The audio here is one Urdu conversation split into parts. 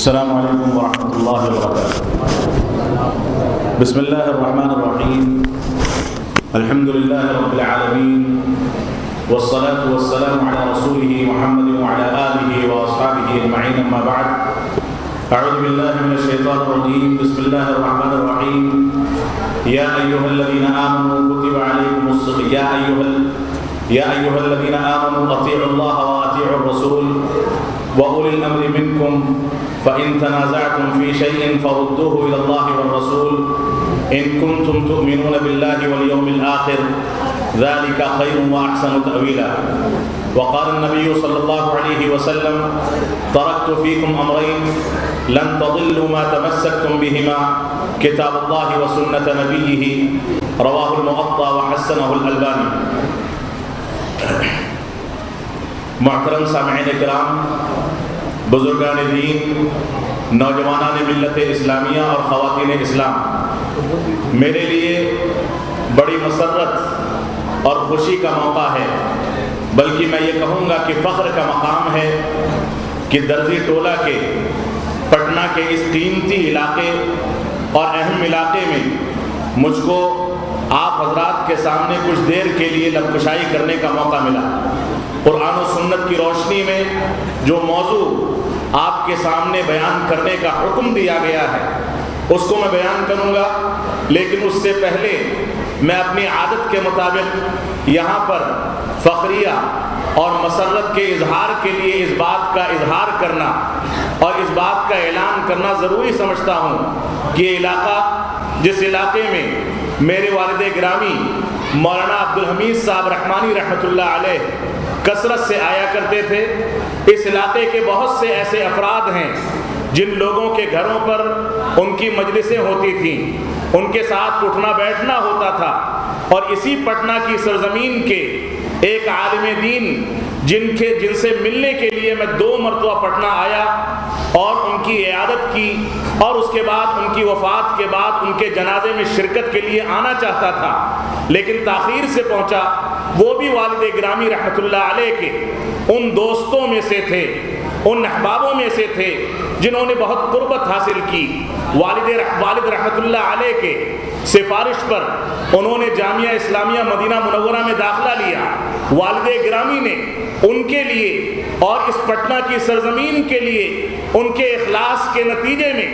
السلام علیکم ورحمۃ اللہ وبرکاتہ۔ بسم اللہ الرحمن الرحیم، الحمد للہ رب العالمین، والصلاة والسلام علی رسولہ محمد وعلی آلہ واصحابہ اجمعین، اما بعد، اعوذ باللہ من الشیطان الرجیم، بسم اللہ الرحمن الرحیم، یا ایہا الذین آمنوا کتب علیکم الصیام، یا ایہا الذین آمنوا اطیعوا اللہ واطیعوا الرسول وأولي الأمر منكم فإن تنازعتم في شيء فردوه إلى الله والرسول إن كنتم تؤمنون بالله واليوم الآخر ذلك خير وأحسن تأويلا۔ وقال النبي صلى الله عليه وسلم: تركت فيكم أمرين لن تضلوا ما تمسكتم بهما كتاب الله وسنة نبيه، رواه الموطأ وحسنه الألباني۔ محترم سامعین کرام، بزرگان دین، نوجوانان ملت اسلامیہ اور خواتین اسلام، میرے لیے بڑی مسرت اور خوشی کا موقع ہے، بلکہ میں یہ کہوں گا کہ فخر کا مقام ہے کہ درزی ٹولہ کے پٹنہ کے اس قیمتی علاقے اور اہم علاقے میں مجھ کو آپ حضرات کے سامنے کچھ دیر کے لیے لب کشائی کرنے کا موقع ملا۔ قرآن و سنت کی روشنی میں جو موضوع آپ کے سامنے بیان کرنے کا حکم دیا گیا ہے اس کو میں بیان کروں گا، لیکن اس سے پہلے میں اپنی عادت کے مطابق یہاں پر فخریہ اور مسرت کے اظہار کے لیے اس بات کا اظہار کرنا اور اس بات کا اعلان کرنا ضروری سمجھتا ہوں کہ یہ علاقہ، جس علاقے میں میرے والد گرامی مولانا عبدالحمید صاحب رحمانی رحمۃ اللہ علیہ کثرت سے آیا کرتے تھے، اس علاقے کے بہت سے ایسے افراد ہیں جن لوگوں کے گھروں پر ان کی مجلسیں ہوتی تھیں، ان کے ساتھ اٹھنا بیٹھنا ہوتا تھا، اور اسی پٹنہ کی سرزمین کے ایک عالم دین جن سے ملنے کے لیے میں 2 مرتبہ پٹنہ آیا اور ان کی عیادت کی، اور اس کے بعد ان کی وفات کے بعد ان کے جنازے میں شرکت کے لیے آنا چاہتا تھا، لیکن تاخیر سے پہنچا۔ وہ بھی والد گرامی رحمۃ اللہ علیہ کے ان دوستوں میں سے تھے، ان احبابوں میں سے تھے جنہوں نے بہت قربت حاصل کی۔ والد رحمۃ اللہ علیہ کے سفارش پر انہوں نے جامعہ اسلامیہ مدینہ منورہ میں داخلہ لیا۔ والد گرامی نے ان کے لیے اور اس پٹنہ کی سرزمین کے لیے ان کے اخلاص کے نتیجے میں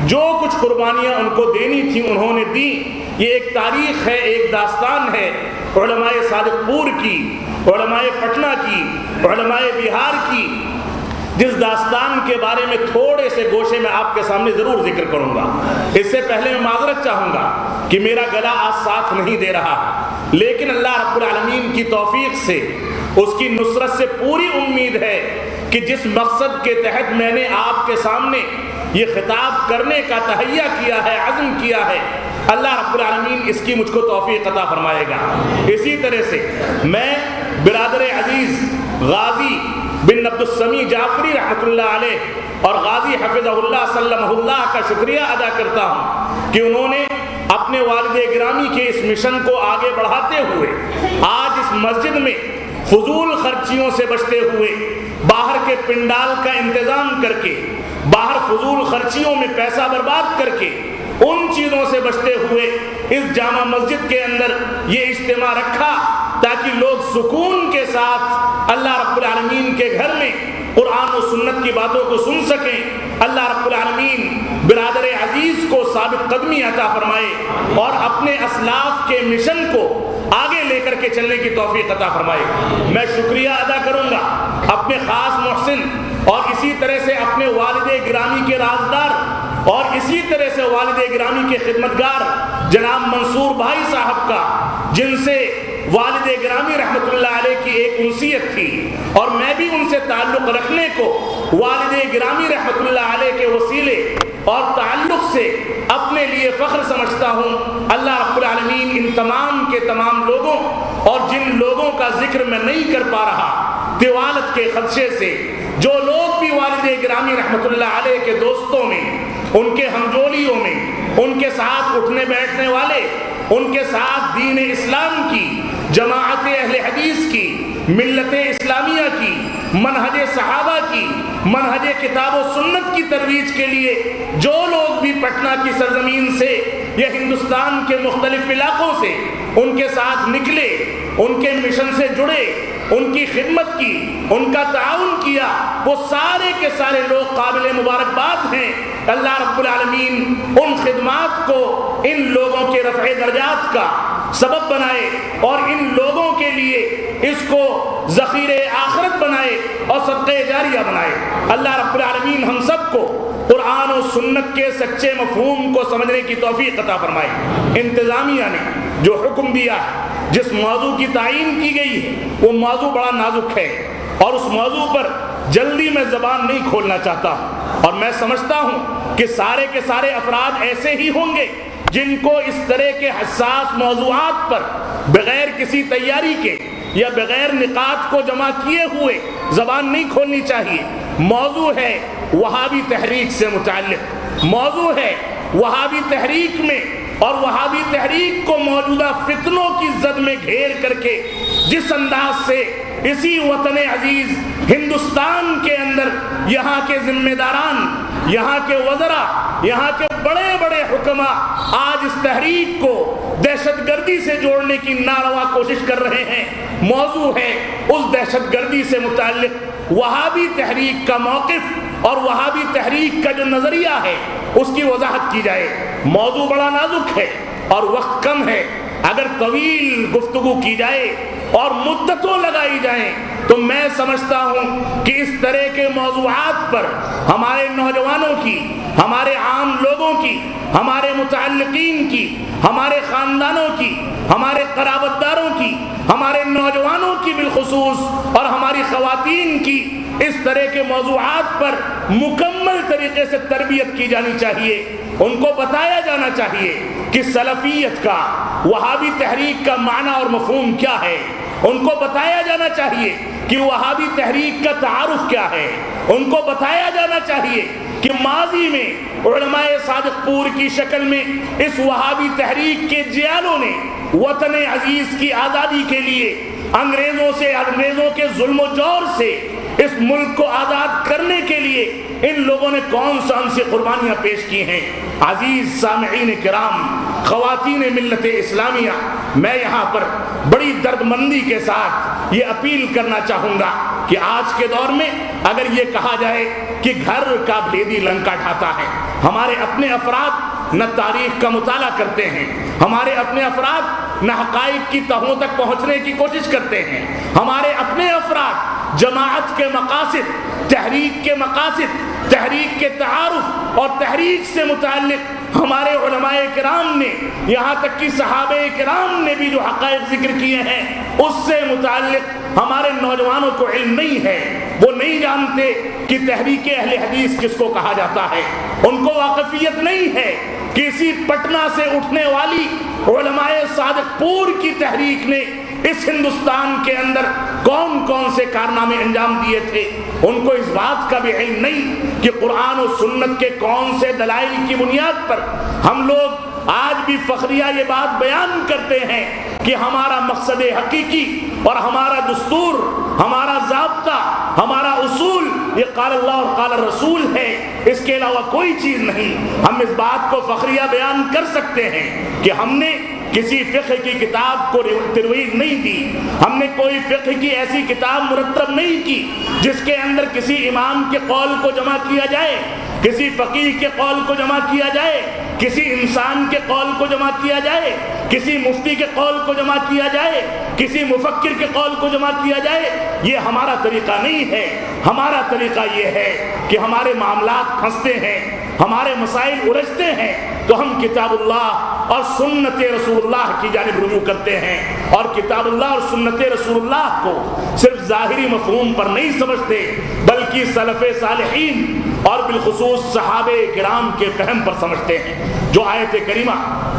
جو کچھ قربانیاں ان کو دینی تھیں انہوں نے دی۔ یہ ایک تاریخ ہے، ایک داستان ہے علماء صادق پور کی، علماء پٹنہ کی، علماء بہار کی، جس داستان کے بارے میں تھوڑے سے گوشے میں آپ کے سامنے ضرور ذکر کروں گا۔ اس سے پہلے میں معذرت چاہوں گا کہ میرا گلا آج ساتھ نہیں دے رہا، لیکن اللہ رب العالمین کی توفیق سے، اس کی نصرت سے پوری امید ہے کہ جس مقصد کے تحت میں نے آپ کے سامنے یہ خطاب کرنے کا تہیہ کیا ہے، عزم کیا ہے، اللہ رب العالمین اس کی مجھ کو توفیق عطا فرمائے گا۔ اسی طرح سے میں برادر عزیز غازی بن عبد السمیع جعفری رحمۃ اللہ علیہ اور غازی حفظہ اللہ سلمہ اللہ کا شکریہ ادا کرتا ہوں کہ انہوں نے اپنے والد گرامی کے اس مشن کو آگے بڑھاتے ہوئے آج اس مسجد میں فضول خرچیوں سے بچتے ہوئے، باہر کے پنڈال کا انتظام کر کے، باہر فضول خرچیوں میں پیسہ برباد کر کے، ان چیزوں سے بچتے ہوئے اس جامع مسجد کے اندر یہ اجتماع رکھا تاکہ لوگ سکون کے ساتھ اللہ رب العالمین کے گھر میں قرآن و سنت کی باتوں کو سن سکیں۔ اللہ رب العالمین برادر عزیز کو ثابت قدمی عطا فرمائے اور اپنے اسلاف کے مشن کو آگے لے کر کے چلنے کی توفیق عطا فرمائے۔ میں شکریہ ادا کروں گا اپنے خاص محسن اور اسی طرح سے اپنے والد گرامی کے رازدار اور اسی طرح سے والد گرامی کے خدمتگار جناب منصور بھائی صاحب کا، جن سے والد گرامی رحمۃ اللہ علیہ کی ایک انسیت تھی، اور میں بھی ان سے تعلق رکھنے کو والد گرامی رحمۃ اللہ علیہ کے وسیلے اور تعلق سے اپنے لیے فخر سمجھتا ہوں۔ اللہ رب العالمین ان تمام کے تمام لوگوں اور جن لوگوں کا ذکر میں نہیں کر پا رہا طوالت کے خدشے سے، جو لوگ بھی والد گرامی رحمۃ اللہ علیہ کے دوستوں میں، ان کے ہمجولیوں میں، ان کے ساتھ اٹھنے بیٹھنے والے، ان کے ساتھ دین اسلام کی جماعت اہل حدیث کی، ملت اسلامیہ کی، منہج صحابہ کی، منہج کتاب و سنت کی ترویج کے لیے جو لوگ بھی پٹنہ کی سرزمین سے یا ہندوستان کے مختلف علاقوں سے ان کے ساتھ نکلے، ان کے مشن سے جڑے، ان کی خدمت کی، ان کا تعاون کیا، وہ سارے کے سارے لوگ قابل مبارکباد ہیں۔ اللہ رب العالمین ان خدمات کو ان لوگوں کے رفع درجات کا سبب بنائے اور ان لوگوں کے لیے اس کو ذخیرہ آخرت بنائے اور صدقہ جاریہ بنائے۔ اللہ رب العالمین ہم سب کو قرآن و سنت کے سچے مفہوم کو سمجھنے کی توفیق عطا فرمائے۔ انتظامیہ نے جو حکم دیا ہے، جس موضوع کی تعین کی گئی ہے، وہ موضوع بڑا نازک ہے اور اس موضوع پر جلدی میں زبان نہیں کھولنا چاہتا، اور میں سمجھتا ہوں کہ سارے کے سارے افراد ایسے ہی ہوں گے جن کو اس طرح کے حساس موضوعات پر بغیر کسی تیاری کے یا بغیر نقاط کو جمع کیے ہوئے زبان نہیں کھولنی چاہیے۔ موضوع ہے وہابی تحریک سے متعلق، موضوع ہے وہابی تحریک میں اور وہابی تحریک کو موجودہ فتنوں کی زد میں گھیر کر کے جس انداز سے اسی وطن عزیز ہندوستان کے اندر یہاں کے ذمہ داران، یہاں کے وزراء، یہاں کے بڑے بڑے حکماء آج اس تحریک کو دہشت گردی سے جوڑنے کی ناروا کوشش کر رہے ہیں۔ موضوع ہے اس دہشت گردی سے متعلق وہابی تحریک کا موقف اور وہابی تحریک کا جو نظریہ ہے اس کی وضاحت کی جائے۔ موضوع بڑا نازک ہے اور وقت کم ہے، اگر طویل گفتگو کی جائے اور مدتوں لگائی جائیں تو میں سمجھتا ہوں کہ اس طرح کے موضوعات پر ہمارے نوجوانوں کی، ہمارے عام لوگوں کی، ہمارے متعلقین کی، ہمارے خاندانوں کی، ہمارے قرابت داروں کی، ہمارے نوجوانوں کی بالخصوص اور ہماری خواتین کی اس طرح کے موضوعات پر مکمل طریقے سے تربیت کی جانی چاہیے۔ ان کو بتایا جانا چاہیے کہ سلفیت کا، وہابی تحریک کا معنی اور مفہوم کیا ہے۔ ان کو بتایا جانا چاہیے کہ وہابی تحریک کا تعارف کیا ہے۔ ان کو بتایا جانا چاہیے کہ ماضی میں علماء صادق پور کی شکل میں اس وہابی تحریک کے جیالوں نے وطن عزیز کی آزادی کے لیے انگریزوں کے ظلم و جور سے اس ملک کو آزاد کرنے کے لیے ان لوگوں نے کون سی قربانیاں پیش کی ہیں۔ عزیز سامعین کرام، خواتین ملت اسلامیہ، میں یہاں پر بڑی درد مندی کے ساتھ یہ اپیل کرنا چاہوں گا کہ آج کے دور میں اگر یہ کہا جائے کہ گھر کا بھیدی لنکا ڈھاتا ہے، ہمارے اپنے افراد نہ تاریخ کا مطالعہ کرتے ہیں، ہمارے اپنے افراد نہ حقائق کی تہوں تک پہنچنے کی کوشش کرتے ہیں، ہمارے اپنے افراد جماعت کے مقاصد، تحریک کے مقاصد، تحریک کے تعارف اور تحریک سے متعلق ہمارے علماء کرام نے، یہاں تک کہ صحابہ کرام نے بھی جو حقائق ذکر کیے ہیں اس سے متعلق ہمارے نوجوانوں کو علم نہیں ہے۔ وہ نہیں جانتے کہ تحریک اہل حدیث کس کو کہا جاتا ہے، ان کو واقفیت نہیں ہے کہ اسی پٹنہ سے اٹھنے والی علماء صادق پور کی تحریک نے اس ہندوستان کے اندر کون کون سے کارنامے انجام دیے تھے۔ ان کو اس بات کا بھی علم نہیں کہ قرآن و سنت کے کون سے دلائل کی بنیاد پر ہم لوگ آج بھی فخریہ یہ بات بیان کرتے ہیں کہ ہمارا مقصد حقیقی اور ہمارا دستور، ہمارا ضابطہ، ہمارا اصول یہ قال اللہ اور قال رسول ہے، اس کے علاوہ کوئی چیز نہیں۔ ہم اس بات کو فخریہ بیان کر سکتے ہیں کہ ہم نے کسی فقہ کی کتاب کو ترویج نہیں دی، ہم نے کوئی فقہ کی ایسی کتاب مرتب نہیں کی جس کے اندر کسی امام کے قول کو جمع کیا جائے، کسی فقیہ کے قول کو جمع کیا جائے، کسی انسان کے قول کو جمع کیا جائے، کسی مفتی کے قول کو جمع کیا جائے، کسی مفکر کے قول کو جمع کیا جائے۔ یہ ہمارا طریقہ نہیں ہے۔ ہمارا طریقہ یہ ہے کہ ہمارے معاملات پھنستے ہیں، ہمارے مسائل الجھتے ہیں تو ہم کتاب اللہ اور سنت رسول اللہ کی جانب رجوع کرتے ہیں، اور کتاب اللہ اور سنت رسول اللہ کو صرف ظاہری مفہوم پر نہیں سمجھتے بلکہ سلف صالحین اور بالخصوص صحابہ کرام کے فہم پر سمجھتے ہیں۔ جو آیت کریمہ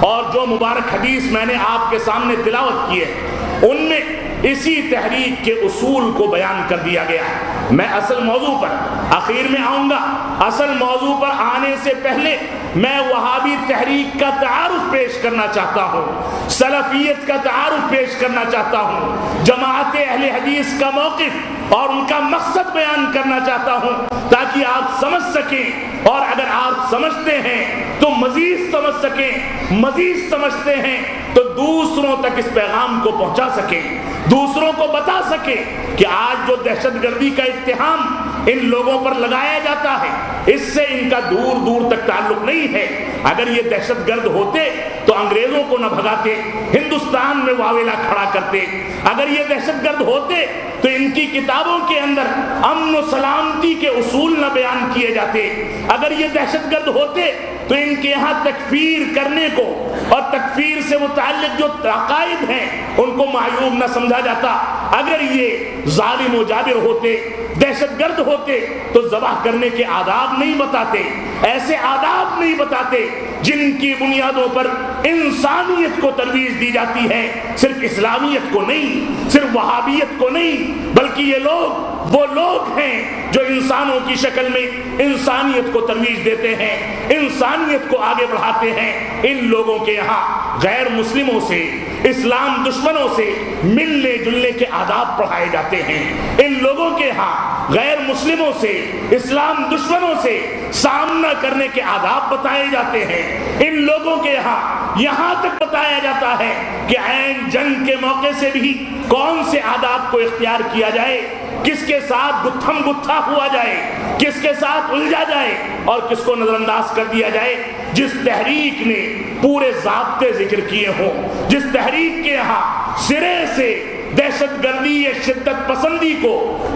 اور جو مبارک حدیث میں نے آپ کے سامنے تلاوت کی ہے ان میں اسی تحریک کے اصول کو بیان کر دیا گیا ہے۔ میں اصل موضوع پر آخر میں آؤں گا۔ اصل موضوع پر آنے سے پہلے میں وہابی تحریک کا تعارف پیش کرنا چاہتا ہوں، سلفیت کا تعارف پیش کرنا چاہتا ہوں، جماعت اہل حدیث کا موقف اور ان کا مقصد بیان کرنا چاہتا ہوں تاکہ آپ سمجھ سکیں، اور اگر آپ سمجھتے ہیں تو مزید سمجھ سکیں، مزید سمجھتے ہیں تو دوسروں تک اس پیغام کو پہنچا سکیں، دوسروں کو بتا سکیں کہ آج جو دہشت گردی کا اتہام ان لوگوں پر لگایا جاتا ہے اس سے ان کا دور دور تک تعلق نہیں ہے۔ اگر یہ دہشت گرد ہوتے تو انگریزوں کو نہ بھگاتے، ہندوستان میں واویلا کھڑا کرتے۔ اگر یہ دہشت گرد ہوتے تو ان کی کتابوں کے اندر امن و سلامتی کے اصول نہ بیان کیے جاتے۔ اگر یہ دہشت گرد ہوتے تو ان کے یہاں تکفیر کرنے کو اور تکفیر سے متعلق جو عقائد ہیں ان کو معیوب نہ سمجھا جاتا۔ اگر یہ ظالم و جابر ہوتے، دہشت گرد ہوتے تو ذبح کرنے کے آداب نہیں بتاتے، ایسے آداب نہیں بتاتے جن کی بنیادوں پر انسانیت کو ترویج دی جاتی ہے، صرف اسلامیت کو نہیں، صرف وہابیت کو نہیں، بلکہ یہ لوگ وہ لوگ ہیں جو انسانوں کی شکل میں انسانیت کو ترویج دیتے ہیں، انسانیت کو آگے بڑھاتے ہیں۔ ان لوگوں کے یہاں غیر مسلموں سے، اسلام دشمنوں سے ملنے جلنے کے آداب پڑھائے جاتے ہیں۔ ان لوگوں کے ہاں غیر مسلموں سے، اسلام دشمنوں سے سامنا کرنے کے آداب بتائے جاتے ہیں۔ ان لوگوں کے یہاں تک بتایا جاتا ہے کہ عین جنگ کے موقع سے بھی کون سے آداب کو اختیار کیا جائے، کس کے ساتھ گتھم گتھا ہوا جائے، کس کے ساتھ الجھا جائے اور کس کو نظر انداز کر دیا جائے۔ جس تحریک نے پورے ضابطے ذکر کیے ہوں، جس تحریک کے یہاں سرے سے دہشت گردی یا شدت پسندی کو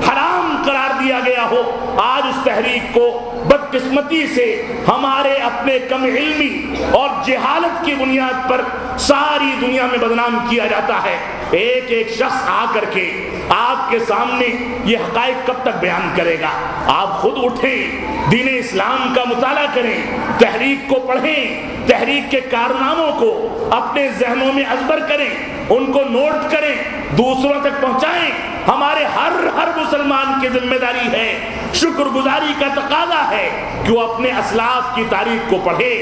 حرام قرار دیا گیا ہو، آج اس تحریک کو بدقسمتی سے ہمارے اپنے کم علمی اور جہالت کی بنیاد پر ساری دنیا میں بدنام کیا جاتا ہے۔ ایک ایک شخص آ کر کے آپ کے سامنے یہ حقائق کب تک بیان کرے گا؟ آپ خود اٹھیں، دین اسلام کا مطالعہ کریں، تحریک کو پڑھیں، تحریک کے کارناموں کو اپنے ذہنوں میں ازبر کریں، ان کو نوٹ کریں، دوسروں تک پہنچائیں۔ ہمارے ہر مسلمان کی ذمہ داری ہے، شکر گزاری کا تقاضا ہے کہ وہ اپنے اسلاف کی تاریخ کو پڑھے،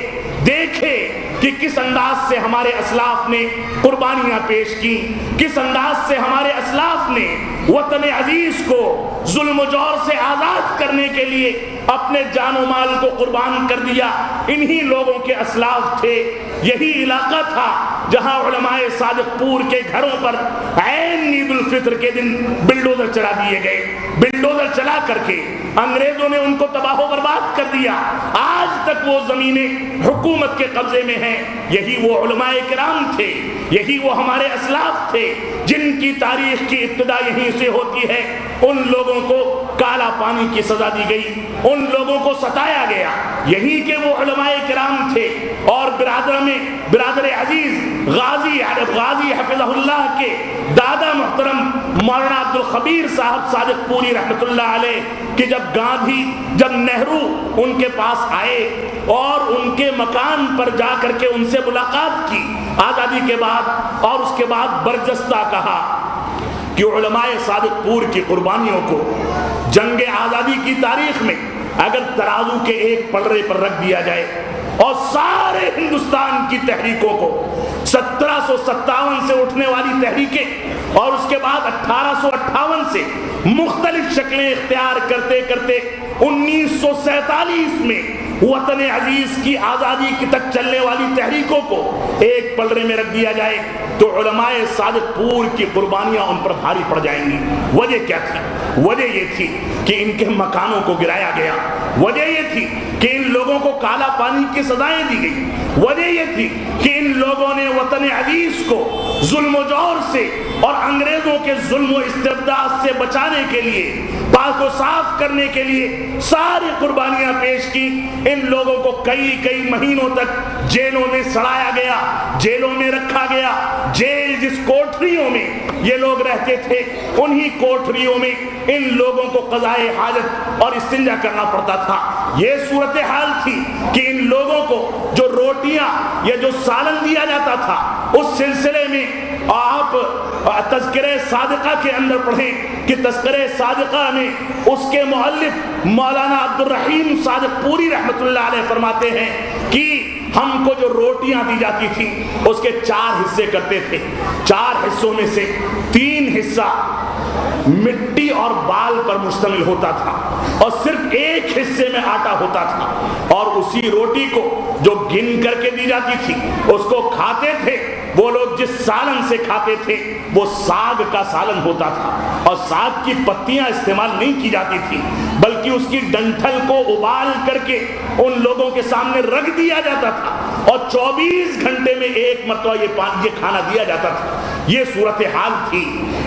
دیکھے کہ کس انداز سے ہمارے اسلاف نے قربانیاں پیش کی، کس انداز سے ہمارے اسلاف نے وطن عزیز کو ظلم و جور سے آزاد کرنے کے لیے اپنے جان و مال کو قربان کر دیا۔ انہی لوگوں کے اسلاف تھے، یہی علاقہ تھا جہاں علماء صادق پور کے گھروں پر عین عید الفطر کے دن بلڈوزر چلا دیے گئے۔ بلڈوزر چلا کر کے انگریزوں نے ان کو تباہ و برباد کر دیا۔ آج تک وہ زمینیں حکومت کے قبضے میں ہیں۔ یہی وہ علماء کرام تھے، یہی وہ ہمارے اسلاف تھے جن کی تاریخ کی ابتدا یہیں سے ہوتی ہے۔ ان لوگوں کو کالا پانی کی سزا دی گئی، ان لوگوں کو ستایا گیا، یہی کہ وہ علماء کرام تھے۔ اور برادر عزیز غازی حفظہ اللہ کے دادا محترم مولانا عبد الخبیر صاحب صادق پوری رحمۃ اللہ علیہ کہ جب نہرو ان کے پاس آئے اور ان کے مکان پر جا کر کے ان سے ملاقات کی آزادی کے بعد، اور اس کے بعد برجستہ کہا کہ علماء صادق پور کی قربانیوں کو جنگ آزادی کی تاریخ میں اگر ترازو کے ایک پلڑے پر رکھ دیا جائے اور سارے ہندوستان کی تحریکوں کو 1757 سے اٹھنے والی تحریکیں اور اس کے بعد 1858 سے مختلف شکلیں اختیار کرتے کرتے 1947 میں وطن عزیز کی آزادی کی تک چلنے والی تحریکوں کو ایک پلڑے میں رکھ دیا جائے تو علماء صادق پور کی قربانیاں ان پر بھاری پڑ جائیں گی۔ وجہ کیا تھی؟ وجہ یہ تھی کہ ان کے مکانوں کو گرایا گیا، وجہ یہ تھی کہ ان لوگوں کو کالا پانی کی سزائیں دی گئی، وجہ یہ تھی کہ ان لوگوں نے وطن عزیز کو ظلم و جور سے اور انگریزوں کے ظلم و استبداد سے بچانے کے لیے، پاک و صاف کرنے کے لیے ساری قربانیاں پیش کی۔ ان لوگوں کو کئی مہینوں تک جیلوں میں سڑایا گیا، جیلوں میں رکھا گیا۔ جیل جس کوٹریوں میں یہ لوگ رہتے تھے انہی کوٹریوں میں ان لوگوں کو قضائے حاجت اور استنجا کرنا پڑتا تھا۔ یہ صورتحال تھی کہ ان لوگوں کو جو روٹیاں یا جو سالن دیا جاتا تھا اس سلسلے میں آپ تذکرہ صادقہ کے اندر پڑھیں کہ تذکرہ صادقہ میں اس کے مؤلف مولانا عبد الرحیم صادق پوری رحمۃ اللہ علیہ فرماتے ہیں کہ ہم کو جو روٹیاں دی جاتی تھی اس کے 4 حصے کرتے تھے. 4 حصوں میں سے 3 حصہ مٹی اور بال پر مشتمل ہوتا تھا اور صرف 1 حصے میں آٹا ہوتا تھا, اور اسی روٹی کو جو گن کر کے دی جاتی تھی اس کو کھاتے تھے وہ لوگ. جس سالن سے کھاتے تھے وہ ساگ کا سالن ہوتا تھا, اور ساگ کی پتیاں استعمال نہیں کی جاتی تھی بلکہ اس کی ڈنٹھل کو ابال کر کے ان لوگوں کے سامنے رکھ دیا جاتا تھا, اور 24 گھنٹے میں 1 مرتبہ یہ کھانا دیا جاتا تھا. یہ صورتحال تھی.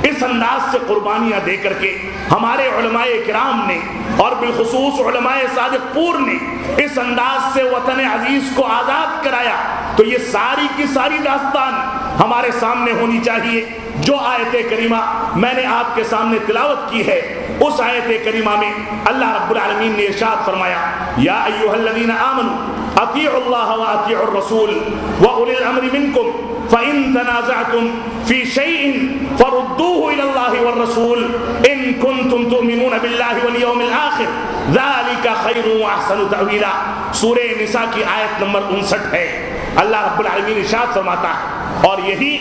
اس انداز سے قربانیاں دے کر کے ہمارے علماء کرام نے اور بالخصوص علماء صادق پور نے اس انداز سے وطن عزیز کو آزاد کرایا. تو یہ ساری کی ساری داستان ہمارے سامنے ہونی چاہیے. جو آیت کریمہ میں نے آپ کے سامنے تلاوت کی ہے اس آیت کریمہ میں اللہ رب العالمین نے ارشاد فرمایا یا ایھا الذین آمنوا اطیعوا اللہ واطیعوا الرسول واولی الامر منکم فإن تنازعتم في شيء فردوه إلى الله والرسول إن كنتم تؤمنون بالله واليوم الآخر ذلك خير وأحسن تأويلا. سورہ نساء کی آیت نمبر 59 ہے. اللہ رب العالمین ارشاد فرماتا ہے, اور یہی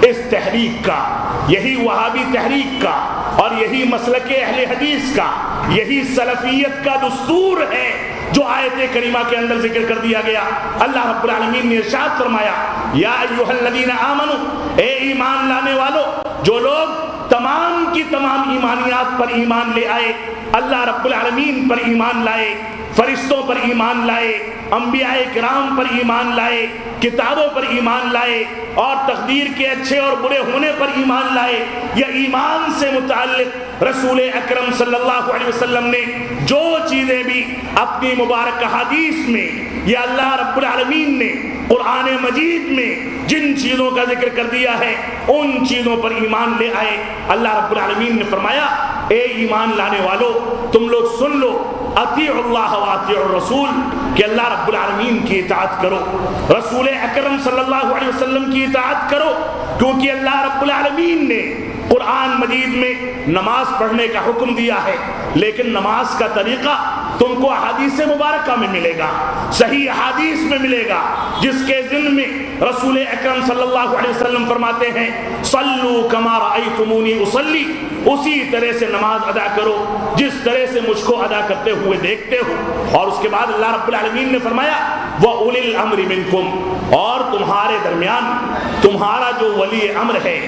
اس تحریک کا, یہی وہابی تحریک کا, اور یہی مسلک اہل حدیث کا, یہی سلفیت کا دستور ہے جو آیت کریمہ کے اندر ذکر کر دیا گیا. اللہ رب العالمین نے ارشاد فرمایا یا ایھا الذین آمنوا, اے ایمان لانے والو, جو لوگ تمام کی تمام ایمانیات پر ایمان لے آئے, اللہ رب العالمین پر ایمان لائے, فرشتوں پر ایمان لائے, انبیاء کرام پر ایمان لائے, کتابوں پر ایمان لائے, اور تقدیر کے اچھے اور برے ہونے پر ایمان لائے, یا ایمان سے متعلق رسول اکرم صلی اللہ علیہ وسلم نے جو چیزیں بھی اپنی مبارک حدیث میں یا اللہ رب العالمین نے قرآن مجید میں جن چیزوں کا ذکر کر دیا ہے ان چیزوں پر ایمان لے آئے. اللہ رب العالمین نے فرمایا اے ایمان لانے والو, تم لوگ سن لو, اطیعوا اللہ واطیعوا الرسول, کہ اللہ رب العالمین کی اطاعت کرو, رسول اکرم صلی اللہ علیہ وسلم کی اطاعت کرو, کیونکہ اللہ رب العالمین نے قرآن مجید میں نماز پڑھنے کا حکم دیا ہے, لیکن نماز کا طریقہ تم کو احادیث مبارکہ میں ملے گا, صحیح احادیث میں ملے گا, جس کے ضمن میں رسول اکرم صلی اللہ علیہ وسلم فرماتے ہیں صلو کما رأیتمونی اصلی, اسی طرح سے نماز ادا کرو جس طرح سے مجھ کو ادا کرتے ہوئے دیکھتے ہو. اور اس کے بعد اللہ رب العالمین نے فرمایا وَأُولِي الْأَمْرِ مِنْكُمْ, اور تمہارے درمیان تمہارا جو ولی امر ہے,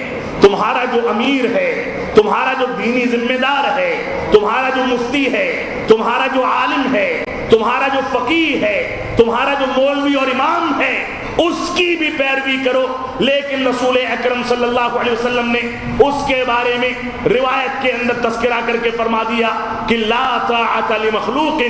تمہارا جو امیر ہے, تمہارا جو دینی ذمہ دار ہے, تمہارا جو مفتی ہے, تمہارا جو عالم ہے, تمہارا جو فقیہ ہے, تمہارا جو مولوی اور امام ہے, اس کی بھی پیروی کرو. لیکن رسول اکرم صلی اللہ علیہ وسلم نے اس کے بارے میں روایت کے اندر تذکرہ کر کے فرما دیا کہ لا طاعت لمخلوق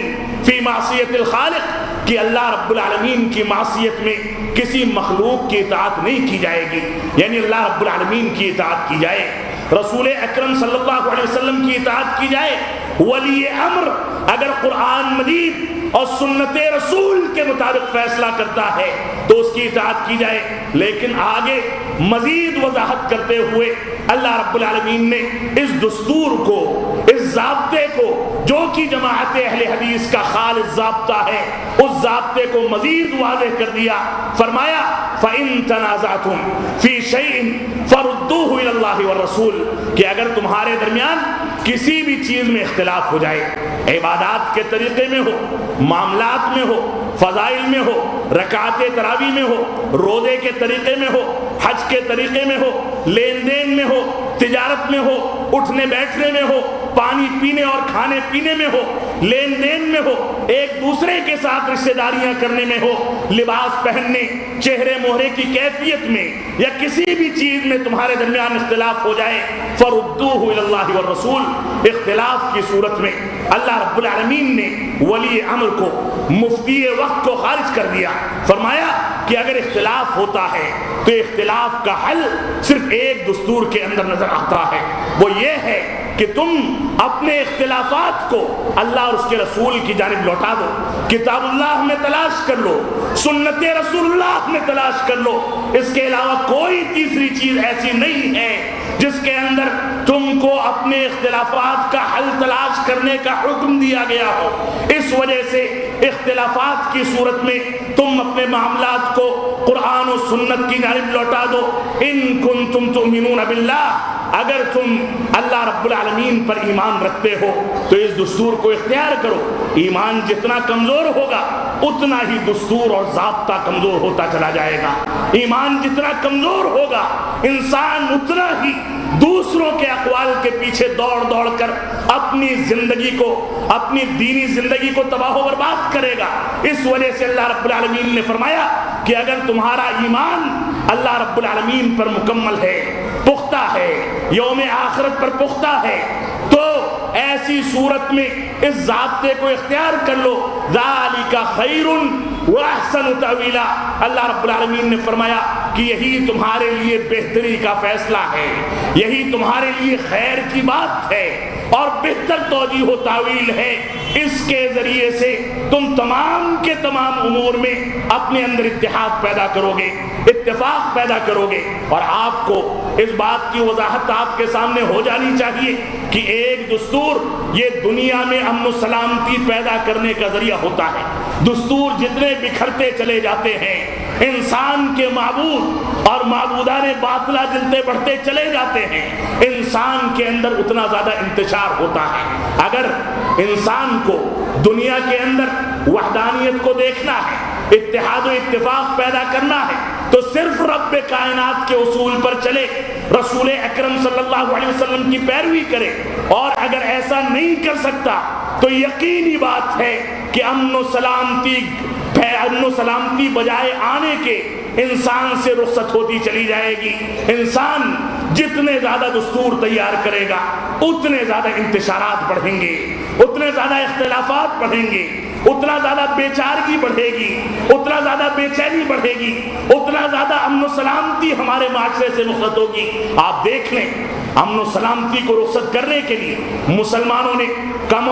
فی معصیت الخالق, کہ اللہ رب العالمین کی معصیت میں کسی مخلوق کی اطاعت نہیں کی جائے گی, یعنی اللہ رب العالمین کی اطاعت کی جائے, رسول اکرم صلی اللہ علیہ وسلم کی اطاعت کی جائے. ولی امر اگر قرآن مجید اور سنت رسول کے مطابق فیصلہ کرتا ہے تو اس کی اطاعت کی جائے. لیکن آگے مزید وضاحت کرتے ہوئے اللہ رب العالمین نے اس دستور کو, اس ضابطے کو, جو کہ جماعت اہل حدیث کا خالص ضابطہ ہے, اس ضابطے کو مزید واضح کر دیا. فرمایا فَإِن تَنَازَعْتُمْ فِي شَيْءٍ فَرُدُّوهُ إِلَى اللَّهِ وَالرَّسُولِ, کہ اگر تمہارے درمیان کسی بھی چیز میں اختلاف ہو جائے, عبادات کے طریقے میں ہو, معاملات میں ہو, فضائل میں ہو, رکعت تراویح میں ہو, روزے کے طریقے میں ہو, حج کے طریقے میں ہو, لین دین میں ہو, تجارت میں ہو, اٹھنے بیٹھنے میں ہو, پانی پینے اور کھانے پینے میں ہو, لین دین میں ہو, ایک دوسرے کے ساتھ رشتہ داریاں کرنے میں ہو, لباس پہننے, چہرے مہرے کی کیفیت میں, یا کسی بھی چیز میں تمہارے درمیان اختلاف ہو جائے, فردوہ الی اللہ والرسول, اختلاف کی صورت میں اللہ رب العالمین نے ولی امر کو, مفتی وقت کو خارج کر دیا. فرمایا کہ اگر اختلاف ہوتا ہے تو اختلاف کا حل صرف ایک دستور کے اندر نظر آتا ہے, وہ یہ ہے کہ تم اپنے اختلافات کو اللہ اور اس کے رسول کی جانب لوٹا دو، کتاب اللہ میں تلاش کر لو، سنت رسول اللہ میں تلاش کر لو۔ اس کے علاوہ کوئی تیسری چیز ایسی نہیں ہے جس کے اندر تم کو اپنے اختلافات کا حل تلاش کرنے کا حکم دیا گیا ہو۔ اس وجہ سے اختلافات کی صورت میں تم اپنے معاملات کو قرآن و سنت کی جانب لوٹا دو۔ ان کنتم تؤمنون باللہ، اگر تم اللہ رب العالمین پر ایمان رکھتے ہو تو اس دستور کو اختیار کرو۔ ایمان جتنا کمزور ہوگا اتنا ہی دستور اور ضابطہ کمزور ہوتا چلا جائے گا۔ ایمان جتنا کمزور ہوگا انسان اتنا ہی دوسروں کے اقوال کے پیچھے دوڑ دوڑ کر اپنی زندگی کو، اپنی دینی زندگی کو تباہ و برباد کرے گا۔ اس وجہ سے اللہ رب العالمین نے فرمایا کہ اگر تمہارا ایمان اللہ رب العالمین پر مکمل ہے، پختہ ہے، یوم آخرت پر پختہ ہے، تو ایسی صورت میں اس ضابطے کو اختیار کر لو۔ ذالک خیر واحسن تاویلا، اللہ رب العالمین نے فرمایا کہ یہی تمہارے لیے بہتری کا فیصلہ ہے، یہی تمہارے لیے خیر کی بات ہے اور بہتر توجیہ و تعویل ہے۔ اس کے ذریعے سے تم تمام کے تمام امور میں اپنے اندر اتحاد پیدا کرو گے، اتفاق پیدا کرو گے۔ اور آپ کو اس بات کی وضاحت آپ کے سامنے ہو جانی چاہیے کہ ایک دستور یہ دنیا میں امن و سلامتی پیدا کرنے کا ذریعہ ہوتا ہے۔ دستور جتنے بکھرتے چلے جاتے ہیں، انسان کے معبود اور معبودان باطلہ جلتے بڑھتے چلے جاتے ہیں، انسان کے اندر اتنا زیادہ انتشار ہوتا ہے۔ اگر انسان کو دنیا کے اندر وحدانیت کو دیکھنا ہے، اتحاد و اتفاق پیدا کرنا ہے، تو صرف رب کائنات کے اصول پر چلے، رسول اکرم صلی اللہ علیہ وسلم کی پیروی کرے۔ اور اگر ایسا نہیں کر سکتا تو یقینی بات ہے کہ امن و سلامتی بجائے آنے کے انسان سے رخصت ہوتی چلی جائے گی۔ انسان جتنے زیادہ دستور تیار کرے گا اتنے زیادہ انتشارات بڑھیں گے، اتنے زیادہ اختلافات بڑھیں گے، اتنا زیادہ بے چارگی بڑھے گی، اتنا زیادہ بے چینی بڑھے گی، اتنا زیادہ امن و سلامتی ہمارے معاشرے سے رخصت ہوگی۔ آپ دیکھ لیں، امن و سلامتی کو رخصت کرنے کے لیے مسلمانوں نے کم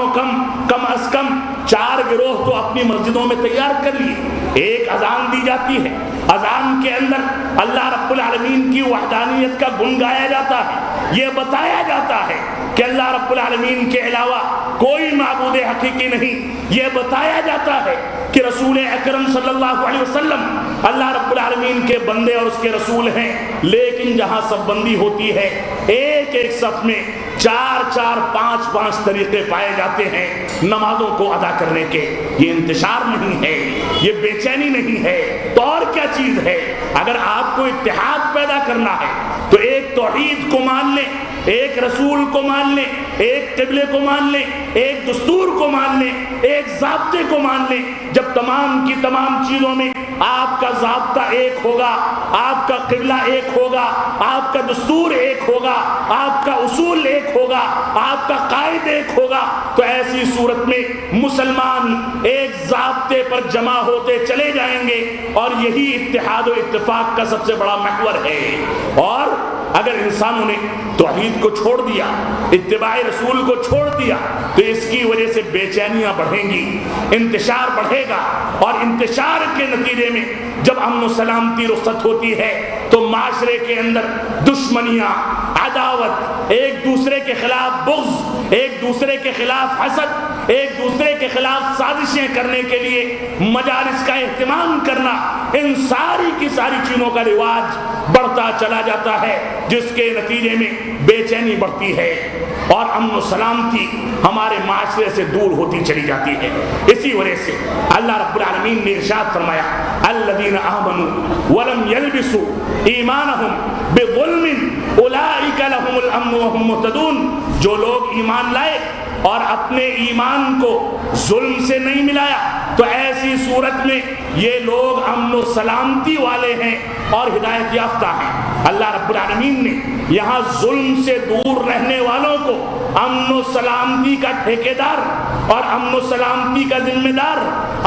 از کم 4 گروہ تو اپنی مسجدوں میں تیار کر لیے۔ ایک اذان دی جاتی ہے، اذان کے اندر اللہ رب العالمین کی وحدانیت کا گن گایا جاتا ہے، یہ بتایا جاتا ہے کہ اللہ رب العالمین کے علاوہ کوئی معبود حقیقی نہیں، یہ بتایا جاتا ہے کہ رسول اکرم صلی اللہ علیہ وسلم اللہ رب العالمین کے بندے اور اس کے رسول ہیں۔ لیکن جہاں صف بندی ہوتی ہے، ایک ایک صف میں 4 5 طریقے پائے جاتے ہیں نمازوں کو ادا کرنے کے۔ یہ انتشار نہیں ہے، یہ بے چینی نہیں ہے، تو اور کیا چیز ہے؟ اگر آپ کو اتحاد پیدا کرنا ہے تو ایک توحید کو مان لیں، ایک رسول کو مان لیں، ایک قبلے کو مان لیں، ایک دستور کو مان لیں، ایک ضابطے کو مان لیں۔ جب تمام کی تمام چیزوں میں آپ کا ضابطہ ایک ہوگا، آپ کا قبلہ ایک ہوگا، آپ کا دستور ایک ہوگا، آپ کا اصول ایک ہوگا، آپ کا قائد ایک ہوگا، تو ایسی صورت میں مسلمان ایک ضابطے پر جمع ہوتے چلے جائیں گے، اور یہی اتحاد و اتفاق کا سب سے بڑا محور ہے۔ اور اگر انسانوں نے توحید کو چھوڑ دیا، اتباع رسول کو چھوڑ دیا، تو اس کی وجہ سے بے چینیاں بڑھیں گی، انتشار بڑھے گا، اور انتشار کے نتیجے میں جب امن و سلامتی رخصت ہوتی ہے تو معاشرے کے اندر دشمنیاں، عداوت، ایک دوسرے کے خلاف بغض، ایک دوسرے کے خلاف حسد، ایک دوسرے کے خلاف سازشیں کرنے کے لیے مجالس کا اہتمام کرنا، ان ساری کی ساری چیزوں کا رواج بڑھتا چلا جاتا ہے، جس کے نتیجے میں بے چینی بڑھتی ہے اور امن و سلامتی ہمارے معاشرے سے دور ہوتی چلی جاتی ہے۔ اسی وجہ سے اللہ رب العالمین نے ارشاد فرمایا، الذین آمنوا ولم یلبسوا ایمانہم بظلم اولئک لہم الامن وہم مہتدون، جو لوگ ایمان لائے اور اپنے ایمان کو ظلم سے نہیں ملایا تو ایسی صورت میں یہ لوگ امن و سلامتی والے ہیں اور ہدایت یافتہ ہیں۔ اللہ رب العالمین نے یہاں ظلم سے دور رہنے والوں کو امن و سلامتی کا ٹھیکیدار اور امن و سلامتی کا ذمہ دار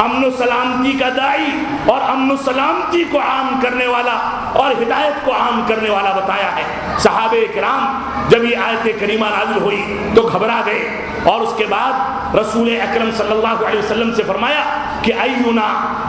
امن و سلامتی کا داعی اور امن و سلامتی کو عام کرنے والا اور ہدایت کو عام کرنے والا بتایا ہے۔ صحابہ کرام جب یہ آیت کریمہ نازل ہوئی تو گھبرا گئے، اور اس کے بعد رسول اکرم صلی اللہ علیہ وسلم سے فرمایا کہ اینا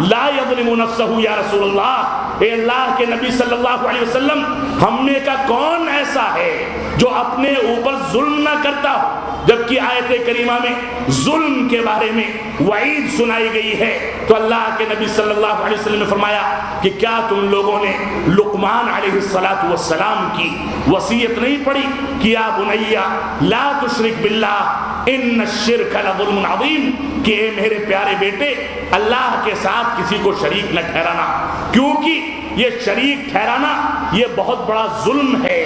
لا یظلم نفسہ یا رسول اللہ، اے اللہ کے نبی صلی اللہ علیہ وسلم، ہم میں کا کون ایسا ہے جو اپنے اوپر ظلم نہ کرتا ہو؟ جبکہ آیت کریمہ میں ظلم کے بارے میں وعید سنائی گئی ہے تو اللہ کے نبی صلی اللہ علیہ وسلم نے فرمایا کہ کیا تم لوگوں نے لقمان علیہ السلام کی وصیت نہیں پڑھی کہ یا بنیا لا تشرک باللہ ان الشرک لظلم عظیم، کہ اے میرے پیارے بیٹے اللہ کے ساتھ کسی کو شریک نہ ٹھہرانا، کیونکہ یہ شریک ٹھہرانا یہ بہت بڑا ظلم ہے،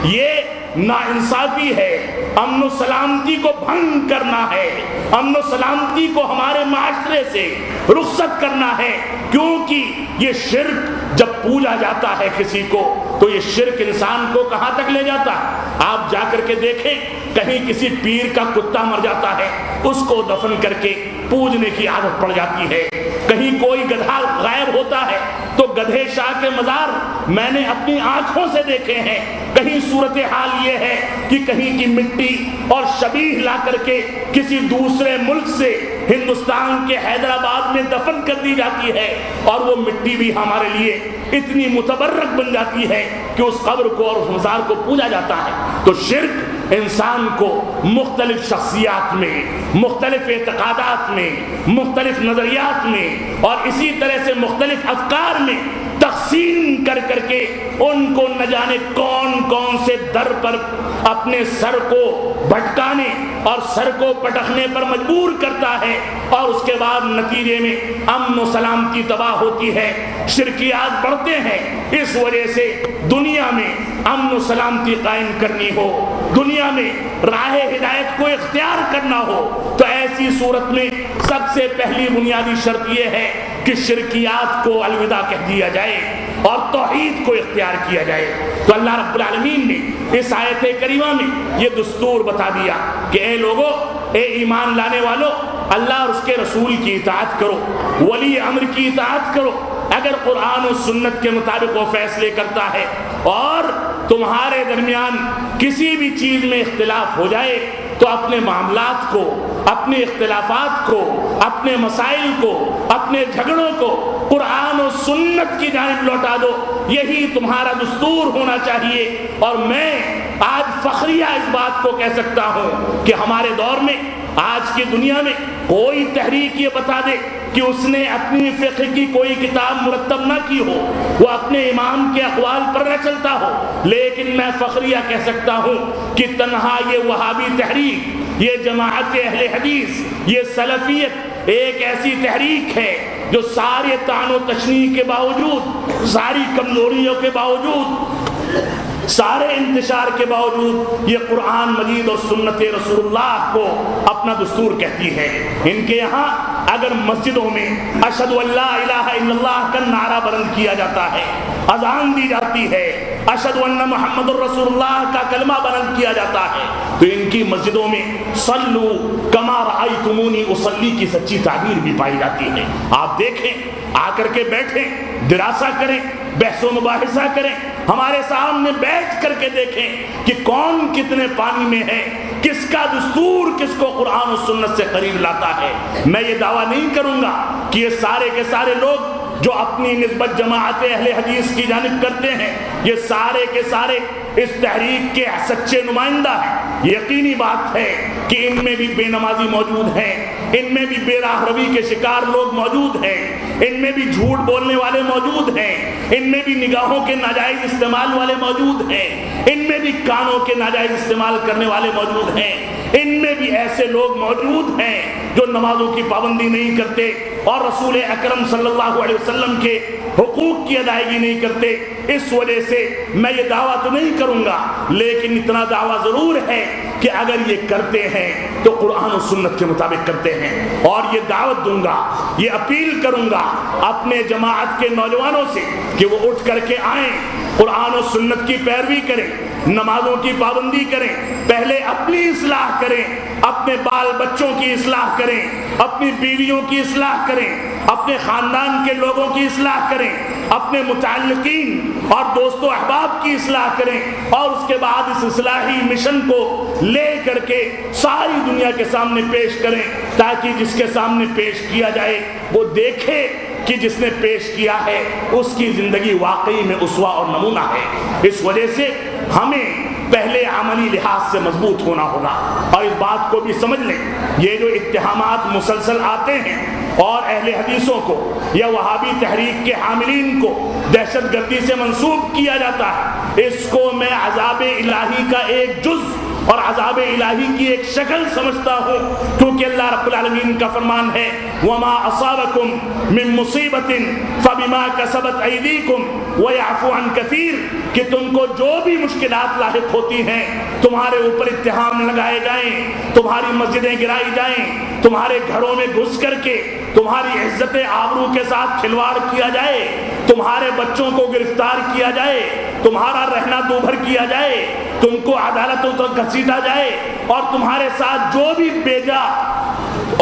یہ ناانصافی ہے، امن و سلامتی کو بھنگ کرنا ہے، امن و سلامتی کو ہمارے معاشرے سے رخصت کرنا ہے، کیونکہ یہ شرک جب پوجا جاتا ہے کسی کو تو یہ شرک انسان کو کہاں تک لے جاتا ہے؟ آپ جا کر کے دیکھیں، کہیں کسی پیر کا کتا مر جاتا ہے، اس کو دفن کر کے پوجنے کی عادت پڑ جاتی ہے، کہیں کوئی گدھا غائب ہوتا ہے تو گدھے شاہ کے مزار میں نے اپنی آنکھوں سے دیکھے ہیں، کہیں صورتحال یہ ہے کہ کہیں کی مٹی اور شبیہ لا کر کے کسی دوسرے ملک سے ہندوستان کے حیدرآباد میں دفن کر دی جاتی ہے، اور وہ مٹی بھی ہمارے لیے اتنی متبرک بن جاتی ہے کہ اس قبر کو اور اس مزار کو پوجا جاتا ہے۔ تو شرک انسان کو مختلف شخصیات میں، مختلف اعتقادات میں، مختلف نظریات میں اور اسی طرح سے مختلف افکار میں تقسیم کر کر کے ان کو نہ جانے کون کون سے در پر اپنے سر کو بھٹکانے اور سر کو پٹکنے پر مجبور کرتا ہے، اور اس کے بعد نتیجے میں امن و سلامتی تباہ ہوتی ہے، شرکیات بڑھتے ہیں۔ اس وجہ سے دنیا میں امن و سلامتی قائم کرنی ہو، دنیا میں راہ ہدایت کو اختیار کرنا ہو، تو ایسی صورت میں سب سے پہلی بنیادی شرط یہ ہے کہ شرکیات کو الوداع کہہ دیا جائے اور توحید کو اختیار کیا جائے۔ تو اللہ رب العالمین نے اس آیت کریمہ میں یہ دستور بتا دیا کہ اے لوگو، اے ایمان لانے والو، اللہ اور اس کے رسول کی اطاعت کرو، ولی امر کی اطاعت کرو۔ اگر قرآن و سنت کے مطابق وہ فیصلے کرتا ہے اور تمہارے درمیان کسی بھی چیز میں اختلاف ہو جائے تو اپنے معاملات کو، اپنے اختلافات کو، اپنے مسائل کو، اپنے جھگڑوں کو قرآن و سنت کی جانب لوٹا دو۔ یہی تمہارا دستور ہونا چاہیے۔ اور میں آج فخریہ اس بات کو کہہ سکتا ہوں کہ ہمارے دور میں، آج کی دنیا میں کوئی تحریک یہ بتا دے کہ اس نے اپنی فقہ کی کوئی کتاب مرتب نہ کی ہو، وہ اپنے امام کے اقوال پر نہ چلتا ہو، لیکن میں فخریہ کہہ سکتا ہوں کہ تنہا یہ وہابی تحریک، یہ جماعت اہل حدیث، یہ سلفیت ایک ایسی تحریک ہے جو سارے طعن و تشنیع کے باوجود، ساری کمزوریوں کے باوجود، سارے انتشار کے باوجود یہ قرآن مجید اور سنت رسول اللہ کو اپنا دستور کہتی ہے۔ ان کے یہاں اگر مسجدوں میں اشہد ان لا الہ الا اللہ کا نعرہ بلند کیا جاتا ہے، اذان دی جاتی ہے، اشہد ان محمد الرسول اللہ کا کلمہ بلند کیا جاتا ہے، تو ان کی مسجدوں میں صلو کما رأیتمونی اصلی کی سچی تعبیر بھی پائی جاتی ہے۔ آپ دیکھیں، آ کر کے بیٹھیں، دراسہ کریں، بحث و مباحثہ کریں، ہمارے سامنے بیٹھ کر کے دیکھیں کہ کون کتنے پانی میں ہے، کس کا دستور کس کو قرآن و سنت سے قریب لاتا ہے۔ میں یہ دعویٰ نہیں کروں گا کہ یہ سارے کے سارے لوگ جو اپنی نسبت جماعت اہل حدیث کی جانب کرتے ہیں یہ سارے کے سارے اس تحریک کے سچے نمائندہ ہیں۔ یقینی بات ہے کہ ان میں بھی بے نمازی موجود ہیں، ان میں بھی بے راہ روی کے شکار لوگ موجود ہیں، ان میں بھی جھوٹ بولنے والے موجود ہیں، ان میں بھی نگاہوں کے ناجائز استعمال والے موجود ہیں، ان میں بھی کانوں کے ناجائز استعمال کرنے والے موجود ہیں، ان میں بھی ایسے لوگ موجود ہیں جو نمازوں کی پابندی نہیں کرتے اور رسول اکرم صلی اللہ علیہ وسلم کے حقوق کی ادائیگی نہیں کرتے۔ اس وجہ سے میں یہ دعویٰ تو نہیں کروں گا، لیکن اتنا دعویٰ ضرور ہے کہ اگر یہ کرتے ہیں تو قرآن و سنت کے مطابق کرتے ہیں۔ اور یہ دعوت دوں گا، یہ اپیل کروں گا اپنے جماعت کے نوجوانوں سے کہ وہ اٹھ کر کے آئیں، قرآن و سنت کی پیروی کریں، نمازوں کی پابندی کریں، پہلے اپنی اصلاح کریں، اپنے بال بچوں کی اصلاح کریں، اپنی بیویوں کی اصلاح کریں، اپنے خاندان کے لوگوں کی اصلاح کریں، اپنے متعلقین اور دوست و احباب کی اصلاح کریں، اور اس کے بعد اس اصلاحی مشن کو لے کر کے ساری دنیا کے سامنے پیش کریں، تاکہ جس کے سامنے پیش کیا جائے وہ دیکھے کہ جس نے پیش کیا ہے اس کی زندگی واقعی میں اسوہ اور نمونہ ہے۔ اس وجہ سے ہمیں پہلے عملی لحاظ سے مضبوط ہونا ہوگا، اور اس بات کو بھی سمجھ لیں، یہ جو اتہامات مسلسل آتے ہیں اور اہل حدیثوں کو یا وہابی تحریک کے حاملین کو دہشت گردی سے منسوب کیا جاتا ہے، اس کو میں عذاب الہی کا ایک جز اور عذاب الہی کی ایک شکل سمجھتا ہوں، کیونکہ اللہ رب العالمین کا فرمان ہے وَمَا أَصَابَكُم مِّن مُّصِيبَةٍ فَبِمَا كَسَبَتْ أَيْدِيكُمْ وَيَعْفُو عَن كَثِيرٍ، کہ تم کو جو بھی مشکلات لاحق ہوتی ہیں، تمہارے اوپر اتہام لگائے جائیں، تمہاری مسجدیں گرائی جائیں، تمہارے گھروں میں گھس کر کے تمہاری عزت آبرو کے ساتھ کھلواڑ کیا جائے، تمہارے بچوں کو گرفتار کیا جائے، تمہارا رہنا دوبھر کیا جائے، تم کو عدالتوں تک گھسیٹا جائے، اور تمہارے ساتھ جو بھی بیجا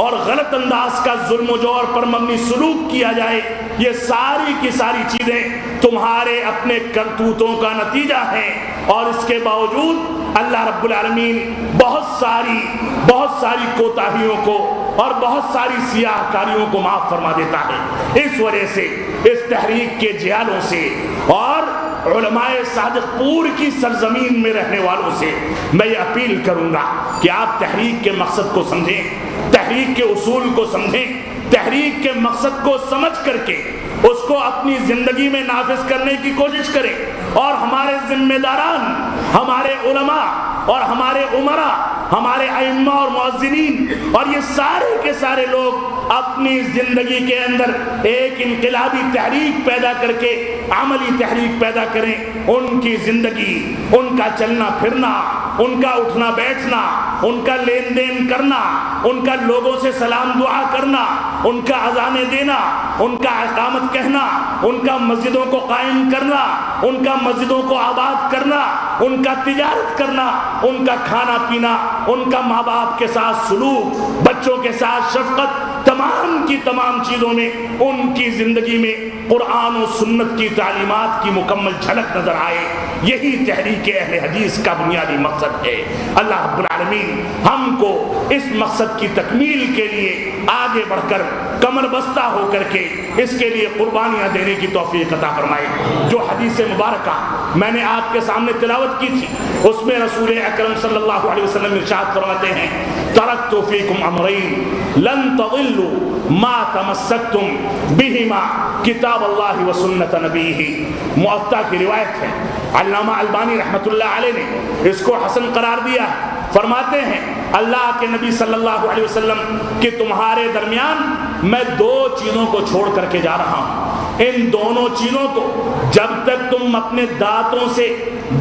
اور غلط انداز کا ظلم و جور پر مبنی سلوک کیا جائے، یہ ساری کی ساری چیزیں تمہارے اپنے کرتوتوں کا نتیجہ ہیں، اور اس کے باوجود اللہ رب العالمین بہت ساری کوتاہیوں کو اور بہت ساری سیاہ کاریوں کو معاف فرما دیتا ہے۔ اس وجہ سے اس تحریک کے جیالوں سے اور علماء صادق پور کی سرزمین میں رہنے والوں سے میں یہ اپیل کروں گا کہ آپ تحریک کے مقصد کو سمجھیں، تحریک کے اصول کو سمجھیں، تحریک کے مقصد کو سمجھ کر کے اس کو اپنی زندگی میں نافذ کرنے کی کوشش کریں، اور ہمارے ذمہ داران، ہمارے علماء اور ہمارے امراء، ہمارے ائمہ اور مؤذنین اور یہ سارے کے سارے لوگ اپنی زندگی کے اندر ایک انقلابی تحریک پیدا کر کے عملی تحریک پیدا کریں۔ ان کی زندگی، ان کا چلنا پھرنا، ان کا اٹھنا بیٹھنا، ان کا لین دین کرنا، ان کا لوگوں سے سلام دعا کرنا، ان کا اذانیں دینا، ان کا اقامت کہنا، ان کا مسجدوں کو قائم کرنا، ان کا مسجدوں کو آباد کرنا، ان کا تجارت کرنا، ان کا کھانا پینا، ان کا ماں باپ کے ساتھ سلوک، بچوں کے ساتھ شفقت، تمام کی تمام چیزوں میں ان کی زندگی میں قرآن و سنت کی تعلیمات کی مکمل جھلک نظر آئے۔ یہی تحریک اہل حدیث کا بنیادی مقصد ہے۔ اللہ رب العالمین ہم کو اس مقصد کی تکمیل کے لیے آگے بڑھ کر کمر بستہ ہو کر کے اس کے لیے قربانیاں دینے کی توفیق عطا فرمائے۔ جو حدیث مبارکہ میں نے آپ کے سامنے تلاوت کی تھی، اس میں رسول اکرم صلی اللہ علیہ وسلم ارشاد فرماتے ہیں ترکت فیکم امرین لن تضلوا ما تمسکتم بہما کتاب اللہ و سنت نبیہ۔ معطا کی روایت ہے، علامہ البانی رحمۃ اللہ علیہ نے اس کو حسن قرار دیا ہے۔ فرماتے ہیں اللہ کے نبی صلی اللہ علیہ وسلم کہ تمہارے درمیان میں دو چیزوں کو چھوڑ کر کے جا رہا ہوں، ان دونوں چیزوں کو جب تک تم اپنے دانتوں سے،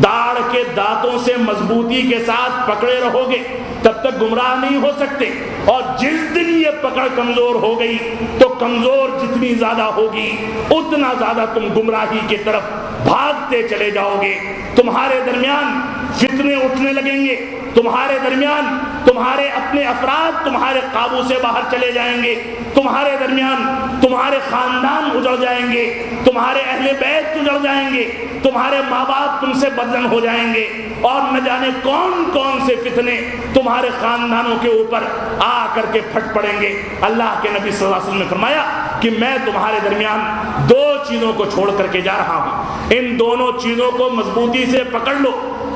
داڑھ کے دانتوں سے مضبوطی کے ساتھ پکڑے رہو گے تب تک گمراہ نہیں ہو سکتے، اور جس دن یہ پکڑ کمزور ہو گئی تو کمزور جتنی زیادہ ہوگی اتنا زیادہ تم گمراہی کی طرف بھاگتے چلے جاؤ گے۔ تمہارے درمیان فتنے اٹھنے لگیں گے، تمہارے درمیان تمہارے اپنے افراد تمہارے قابو سے باہر چلے جائیں گے، تمہارے درمیان تمہارے خاندان اجڑ جائیں گے، تمہارے اہل بیت اجڑ جائیں گے، تمہارے ماں باپ تم سے بدزن ہو جائیں گے، اور نہ جانے کون کون سے فتنے تمہارے خاندانوں کے اوپر آ کر کے پھٹ پڑیں گے۔ اللہ کے نبی صلی اللہ علیہ وسلم نے فرمایا کہ میں تمہارے درمیان دو چیزوں کو چھوڑ کر کے جا رہا ہوں، ان دونوں چیزوں کو مضبوطی سے پکڑ لو،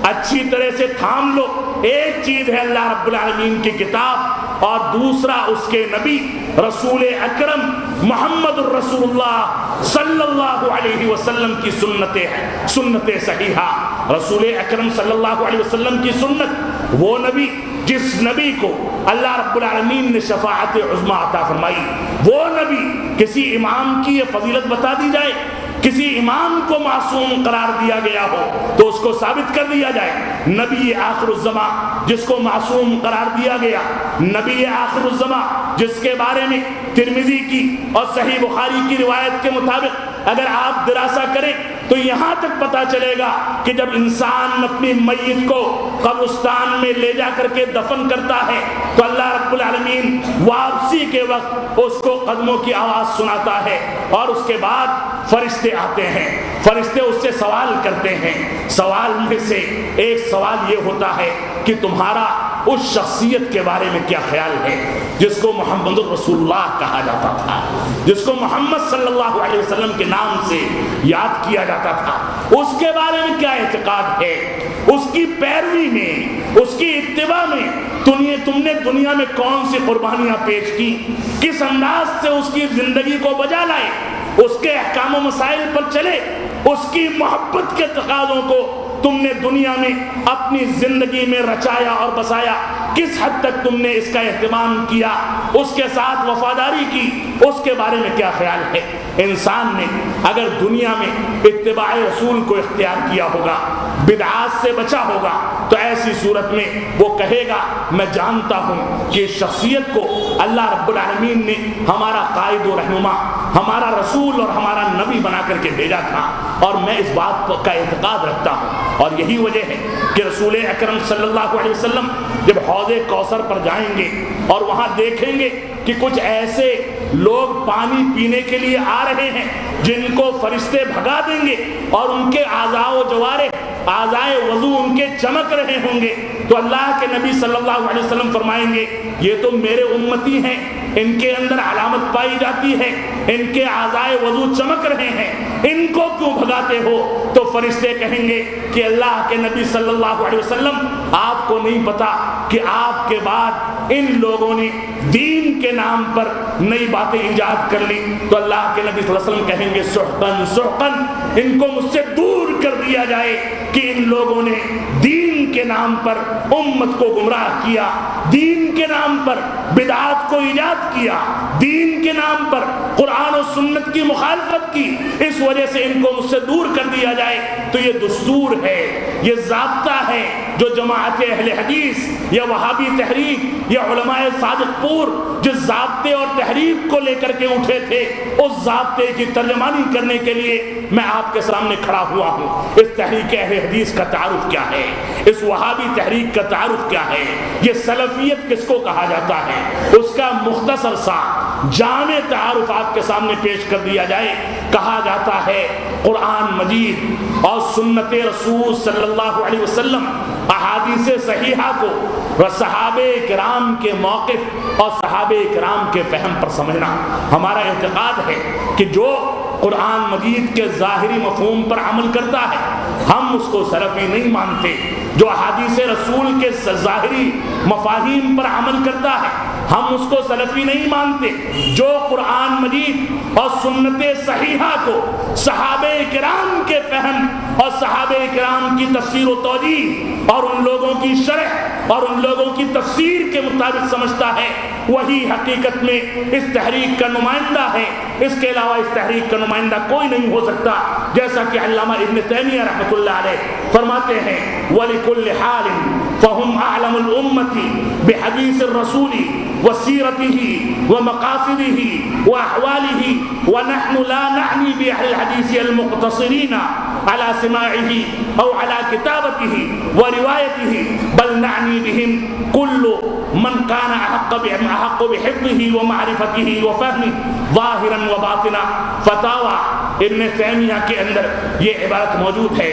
اچھی طرح سے تھام لو۔ ایک چیز ہے اللہ رب العالمین کی کتاب، اور دوسرا اس کے نبی رسول اکرم محمد الرسول اللہ صلی اللہ علیہ وسلم کی سنتیں ہیں، سنت صحیحہ۔ رسول اکرم صلی اللہ علیہ وسلم کی سنت، وہ نبی جس نبی کو اللہ رب العالمین نے شفاعت عظمی عطا فرمائی، وہ نبی کسی امام کی یہ فضیلت بتا دی جائے، کسی امام کو معصوم قرار دیا گیا ہو تو اس کو ثابت کر دیا جائے، نبی آخر الزمان جس کو معصوم قرار دیا گیا، نبی آخر الزمان جس کے بارے میں ترمذی کی اور صحیح بخاری کی روایت کے مطابق اگر آپ دراسہ کریں تو یہاں تک پتا چلے گا کہ جب انسان اپنی میت کو قبرستان میں لے جا کر کے دفن کرتا ہے تو اللہ رب العالمین واپسی کے وقت اس کو قدموں کی آواز سناتا ہے، اور اس کے بعد فرشتے آتے ہیں، فرشتے اس سے سوال کرتے ہیں۔ سوال میں سے ایک سوال یہ ہوتا ہے کہ تمہارا اس شخصیت کے بارے میں کیا خیال ہے جس کو محمد رسول اللہ کہا جاتا تھا، جس کو محمد صلی اللہ علیہ وسلم کے نام سے یاد کیا جاتا تھا، اس کے بارے میں کیا اعتقاد ہے، اس کی پیروی میں، اس کی اتباع میں تم نے دنیا میں کون سی قربانیاں پیش کی، کس انداز سے اس کی زندگی کو بجا لائے، اس کے احکام و مسائل پر چلے، اس کی محبت کے تقاضوں کو تم نے دنیا میں اپنی زندگی میں رچایا اور بسایا، کس حد تک تم نے اس کا اہتمام کیا، اس کے ساتھ وفاداری کی، اس کے بارے میں کیا خیال ہے۔ انسان نے اگر دنیا میں اتباع رسول کو اختیار کیا ہوگا، بدعات سے بچا ہوگا، تو ایسی صورت میں وہ کہے گا میں جانتا ہوں کہ اس شخصیت کو اللہ رب العالمین نے ہمارا قائد و رہنما، ہمارا رسول اور ہمارا نبی بنا کر کے بھیجا تھا، اور میں اس بات کا اعتقاد رکھتا ہوں۔ اور یہی وجہ ہے کہ رسول اکرم صلی اللہ علیہ وسلم جب حوض کوثر پر جائیں گے اور وہاں دیکھیں گے کہ کچھ ایسے لوگ پانی پینے کے لیے آ رہے ہیں جن کو فرشتے بھگا دیں گے، اور ان کے اعضاء و جوارح، اعضائے وضو ان کے چمک رہے ہوں گے، تو اللہ کے نبی صلی اللہ علیہ وسلم فرمائیں گے یہ تو میرے امتی ہیں، ان کے اندر علامت پائی جاتی ہے، ان کے اعضائے وضو چمک رہے ہیں، ان کو کیوں بھگاتے ہو؟ تو فرشتے کہیں گے کہ اللہ کے نبی صلی اللہ علیہ وسلم آپ کو نہیں پتا کہ آپ کے بعد ان لوگوں نے دین کے نام پر نئی باتیں ایجاد کر لی۔ تو اللہ کے نبی صلی اللہ علیہ وسلم کہیں گے سحقن سحقن، ان کو مجھ سے دور کر دیا جائے کہ ان لوگوں نے دین کے نام پر امت کو گمراہ کیا، دین کے نام پر بدعات کو ایجاد کیا، دین کے نام پر قرآن و سنت کی مخالفت کی، اس وجہ سے ان کو مجھ سے دور کر دیا جائے۔ تو یہ دستور ہے، یہ ضابطہ ہے جو جماعت اہل حدیث یا وہابی تحریک یا علماء صادق پور جس ضابطے اور تحریک کو لے کر کے اٹھے تھے، اس ضابطے کی ترجمانی کرنے کے لیے میں آپ کے سامنے کھڑا ہوا ہوں۔ اس تحریک اہل حدیث کا تعارف کیا ہے، اس وہابی تحریک کا تعارف کیا ہے، یہ سلفیت کس کو کہا جاتا ہے، اس کا مختصر سا جامع تعارف آپ کے سامنے پیش کر دیا جائے۔ کہا جاتا ہے قرآن مجید اور سنت رسول صلی اللہ علیہ وسلم، احادیث صحیحہ کو صحابہ کرام کے موقف اور صحابہ کرام کے فہم پر سمجھنا۔ ہمارا اعتقاد ہے کہ جو قرآن مجید کے ظاہری مفہوم پر عمل کرتا ہے ہم اس کو سلفی نہیں مانتے، جو احادیث رسول کے ظاہری مفاہیم پر عمل کرتا ہے ہم اس کو سلفی نہیں مانتے، جو قرآن مجید اور سنت صحیحہ کو صحابہ کرام کے فہم اور صحابہ کرام کی تفسیر و توجیہ اور ان لوگوں کی شرح اور ان لوگوں کی تفسیر کے مطابق سمجھتا ہے، وہی حقیقت میں اس تحریک کا نمائندہ ہے۔ اس کے علاوہ اس تحریک کا نمائندہ کوئی نہیں ہو سکتا، جیسا کہ علامہ ابن تیمیہ رحمۃ اللہ علیہ فرماتے ہیں وَلِكُلِّ حَالٍ فَهُمْ أَعْلَمُ الْأُمَّةِ بِحَدِيثِ الرَّسُولِ وَسِيرَتِهِ وَمَقَاصِدِهِ وَأَحْوَالِهِ وَنَحْنُ لَا نَعْنِي بِأَهْلِ الْحَدِيثِ الْمُقْتَصِرِينَ عَلَى سِمَاعِهِ أَوْ عَلَى كِتَابَتِهِ وَرِوَايَتِهِ بَلْ نَعْنِي بِهِمْ كُلُّ مَنْ كَانَ أَحَقَّ بِحِفْظِهِ وَمَعْرِفَتِهِ وَفَهْمِهِ ظَاهِرًا وَبَاطِنًا۔ فتاوی ابن تیمیہ کے اندر یہ عبارت موجود ہے۔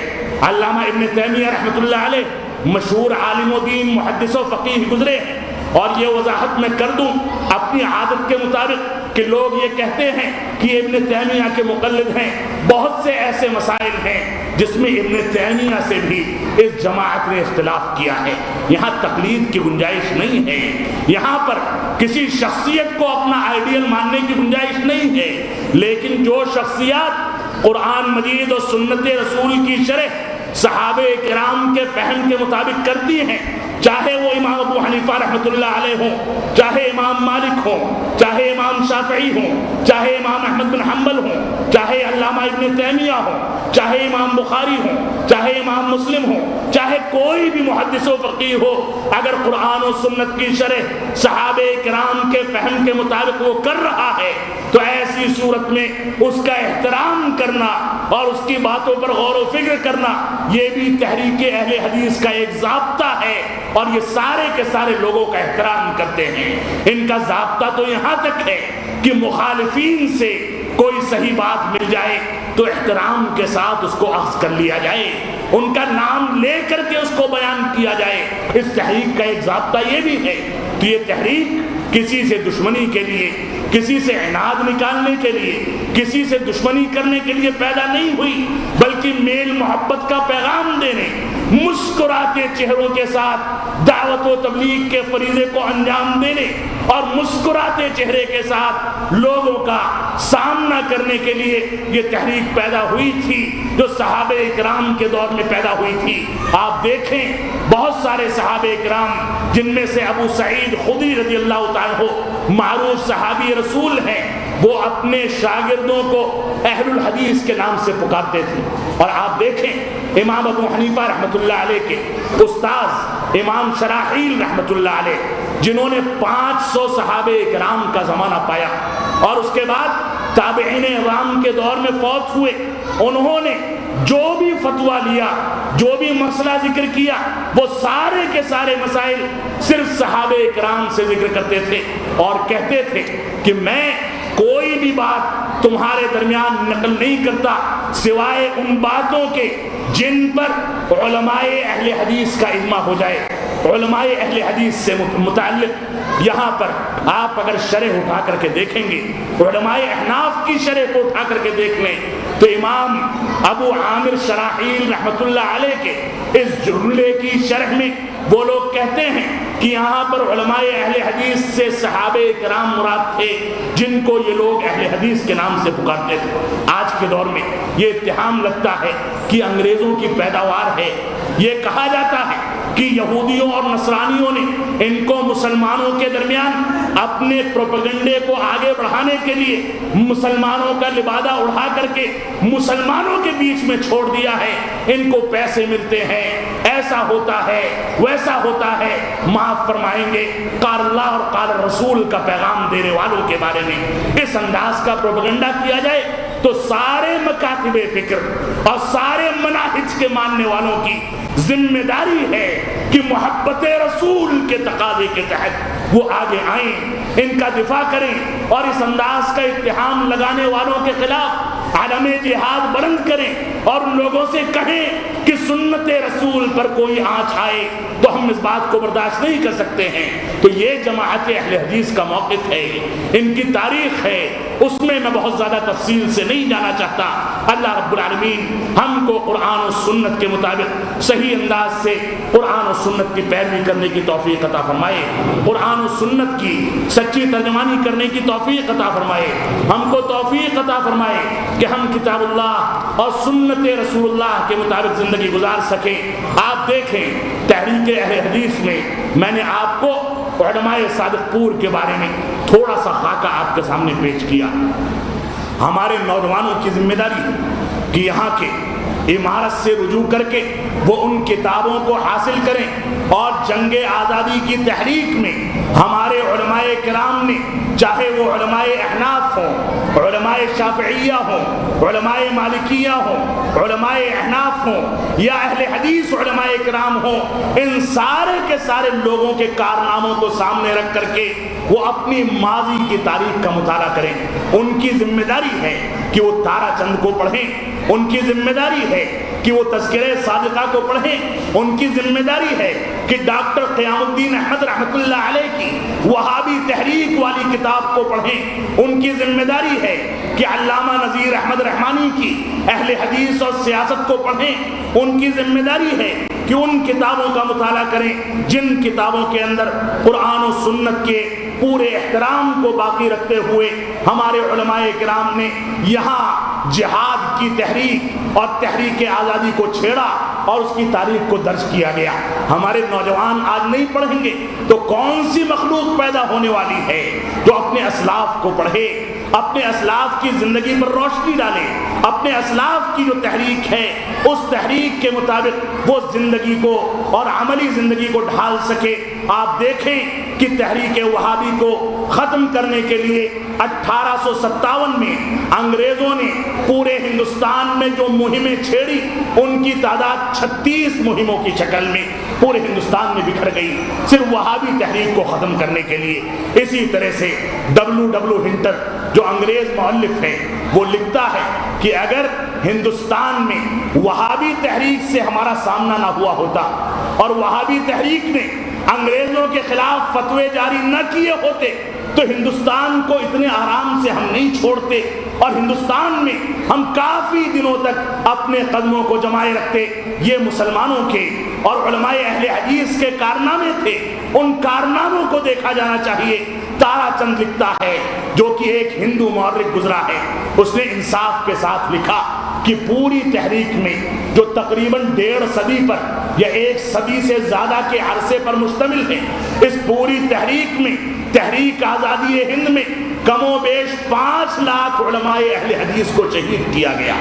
علامہ ابن تیمیہ رحمۃ اللہ علیہ مشہور عالم و دین، محدث و فقیہ گزرے ہیں، اور یہ وضاحت میں کر دوں اپنی عادت کے مطابق کہ لوگ یہ کہتے ہیں کہ ابن تیمیہ کے مقلد ہیں۔ بہت سے ایسے مسائل ہیں جس میں ابن تیمیہ سے بھی اس جماعت نے اختلاف کیا ہے، یہاں تقلید کی گنجائش نہیں ہے، یہاں پر کسی شخصیت کو اپنا آئیڈیل ماننے کی گنجائش نہیں ہے، لیکن جو شخصیات قرآن مجید اور سنت رسول کی شرح صحابہ کرام کے فہم کے مطابق کرتی ہیں، چاہے وہ امام ابو حنیفہ رحمۃ اللہ علیہ ہوں، چاہے امام مالک ہوں، چاہے امام شافعی ہوں، چاہے امام احمد بن حنبل ہوں، چاہے علامہ ابن تیمیہ ہوں، چاہے امام بخاری ہوں، چاہے امام مسلم ہوں، چاہے کوئی بھی محدث و فقیہ ہو، اگر قرآن و سنت کی شرح صحابہ کرام کے فہم کے مطابق وہ کر رہا ہے تو ایسی صورت میں اس کا احترام کرنا اور اس کی باتوں پر غور و فکر کرنا یہ بھی تحریک اہل حدیث کا ایک ضابطہ ہے، اور یہ سارے کے سارے لوگوں کا احترام کرتے ہیں۔ ان کا ضابطہ تو یہاں تک ہے کہ مخالفین سے کوئی صحیح بات مل جائے تو احترام کے ساتھ اس کو اخذ کر لیا جائے، ان کا نام لے کر کے اس کو بیان کیا جائے۔ اس تحریک کا ایک ضابطہ یہ بھی ہے کہ یہ تحریک کسی سے دشمنی کے لیے، کسی سے عناد نکالنے کے لیے، کسی سے دشمنی کرنے کے لیے پیدا نہیں ہوئی، بلکہ میل محبت کا پیغام دینے، مسکراتے چہروں کے ساتھ دعوت و تبلیغ کے فریضے کو انجام دینے اور مسکراتے چہرے کے ساتھ لوگوں کا سامنا کرنے کے لیے یہ تحریک پیدا ہوئی تھی، جو صحابہ کرام کے دور میں پیدا ہوئی تھی۔ آپ دیکھیں بہت سارے صحابہ کرام، جن میں سے ابو سعید خدری رضی اللہ تعالیٰ عنہ معروف صحابی رسول ہیں، وہ اپنے شاگردوں کو اہل الحدیث کے نام سے پکارتے تھے۔ اور آپ دیکھیں امام ابو حنیفہ رحمۃ اللہ علیہ کے استاذ امام شراحیل رحمۃ اللہ علیہ، جنہوں نے 500 صحابہ کرام کا زمانہ پایا اور اس کے بعد تابعین اعظام کے دور میں فوت ہوئے، انہوں نے جو بھی فتویٰ لیا، جو بھی مسئلہ ذکر کیا، وہ سارے کے سارے مسائل صرف صحابہ کرام سے ذکر کرتے تھے اور کہتے تھے کہ میں کوئی بھی بات تمہارے درمیان نقل نہیں کرتا سوائے ان باتوں کے جن پر علماء اہل حدیث کا اجماع ہو جائے۔ علماء اہل حدیث سے متعلق یہاں پر آپ اگر شرح اٹھا کر کے دیکھیں گے، علماء احناف کی شرح کو اٹھا کر کے دیکھ لیں تو امام ابو عامر شراحیل رحمۃ اللہ علیہ کے اس جملے کی شرح میں وہ لوگ کہتے ہیں کہ یہاں پر علماء اہل حدیث سے صحابہ کرام مراد تھے، جن کو یہ لوگ اہل حدیث کے نام سے پکارتے تھے۔ آج کے دور میں یہ اتہام لگتا ہے کہ انگریزوں کی پیداوار ہے، یہ کہا جاتا ہے کہ یہودیوں اور نصرانیوں نے ان کو مسلمانوں کے درمیان اپنے پروپیگنڈے کو آگے بڑھانے کے لیے مسلمانوں کا لبادہ اڑا کر کے مسلمانوں کے بیچ میں چھوڑ دیا ہے، ان کو پیسے ملتے ہیں، ایسا ہوتا ہے ویسا ہوتا ہے۔ معاف فرمائیں گے، قال اللہ اور قال رسول کا پیغام دینے والوں کے بارے میں اس انداز کا پروپیگنڈا کیا جائے تو سارے مکاتب فکر اور سارے مناہج کے ماننے والوں کی ذمہ داری ہے کہ محبت رسول کے تقاضے کے تحت وہ آگے آئیں، ان کا دفاع کریں اور اس انداز کا اتہام لگانے والوں کے خلاف عالم جہاد بلند کریں اور ان لوگوں سے کہیں کہ سنت رسول پر کوئی آنچ آئے تو ہم اس بات کو برداشت نہیں کر سکتے ہیں۔ تو یہ جماعت اہل حدیث کا موقف ہے، ان کی تاریخ ہے، اس میں بہت زیادہ تفصیل سے نہیں جانا چاہتا۔ اللہ رب العالمین ہم کو قرآن و سنت کے مطابق صحیح انداز سے قرآن و سنت کی پیروی کرنے کی توفیق عطا فرمائے، قرآن و سنت کی سچی ترجمانی کرنے کی توفیق عطا فرمائے، ہم کو توفیق عطا فرمائے کہ ہم کتاب اللہ اور سنت رسول اللہ کے مطابق زندگی گزار سکیں۔ آپ دیکھیں تحریک اہل حدیث میں نے آپ کو علماء صادق پور کے بارے میں تھوڑا سا خاکہ آپ کے سامنے پیش کیا۔ ہمارے نوجوانوں کی ذمہ داری ہے کہ یہاں کے عمارت سے رجوع کر کے وہ ان کتابوں کو حاصل کریں اور جنگ آزادی کی تحریک میں ہمارے علماء کرام نے، چاہے وہ علماء احناف ہوں، علماء شافعیہ ہوں، علماء مالکیہ ہوں، علماء احناف ہوں یا اہل حدیث علماء کرام ہوں، ان سارے کے سارے لوگوں کے کارناموں کو سامنے رکھ کر کے وہ اپنی ماضی کی تاریخ کا مطالعہ کریں۔ ان کی ذمہ داری ہے کہ وہ تارا چند کو پڑھیں، ان کی ذمہ داری ہے کہ وہ تذکرہ صادقہ کو پڑھیں، ان کی ذمہ داری ہے کہ ڈاکٹر قیام الدین احمد رحمۃ اللہ علیہ کی وہابی تحریک والی کتاب کو پڑھیں، ان کی ذمہ داری ہے کہ علامہ نذیر احمد رحمانی کی اہل حدیث اور سیاست کو پڑھیں، ان کی ذمہ داری ہے کہ ان کتابوں کا مطالعہ کریں جن کتابوں کے اندر قرآن و سنت کے پورے احترام کو باقی رکھتے ہوئے ہمارے علماء کرام نے یہاں جہاد کی تحریک اور تحریک آزادی کو چھیڑا اور اس کی تاریخ کو درج کیا گیا۔ ہمارے نوجوان آج نہیں پڑھیں گے تو کون سی مخلوق پیدا ہونے والی ہے جو اپنے اسلاف کو پڑھے، اپنے اسلاف کی زندگی پر روشنی ڈالے، اپنے اسلاف کی جو تحریک ہے اس تحریک کے مطابق وہ زندگی کو اور عملی زندگی کو ڈھال سکے۔ آپ دیکھیں کہ تحریک وہابی کو ختم کرنے کے لیے 1857 میں انگریزوں نے پورے ہندوستان میں جو مہمیں چھیڑی ان کی تعداد 36 مہموں کی شکل میں پورے ہندوستان میں بکھر گئی، صرف وہابی تحریک کو ختم کرنے کے لیے۔ اسی طرح سے W ہنٹر جو انگریز مؤلف ہے وہ لکھتا ہے کہ اگر ہندوستان میں وہابی تحریک سے ہمارا سامنا نہ ہوا ہوتا اور وہابی تحریک نے انگریزوں کے خلاف فتوے جاری نہ کیے ہوتے تو ہندوستان کو اتنے آرام سے ہم نہیں چھوڑتے اور ہندوستان میں ہم کافی دنوں تک اپنے قدموں کو جمائے رکھتے۔ یہ مسلمانوں کے اور علماء اہل حدیث کے کارنامے تھے، ان کارناموں کو دیکھا جانا چاہیے۔ تارا چند لکھتا ہے جو کہ ایک ہندو مورخ گزرا ہے، اس نے انصاف کے ساتھ لکھا کہ پوری تحریک میں جو تقریباً 1.5 صدی پر یا 1 صدی سے زیادہ کے عرصے پر مشتمل ہے، اس پوری تحریک میں تحریک آزادی ہند میں کم و بیش 5 لاکھ علماء اہل حدیث کو شہید کیا گیا،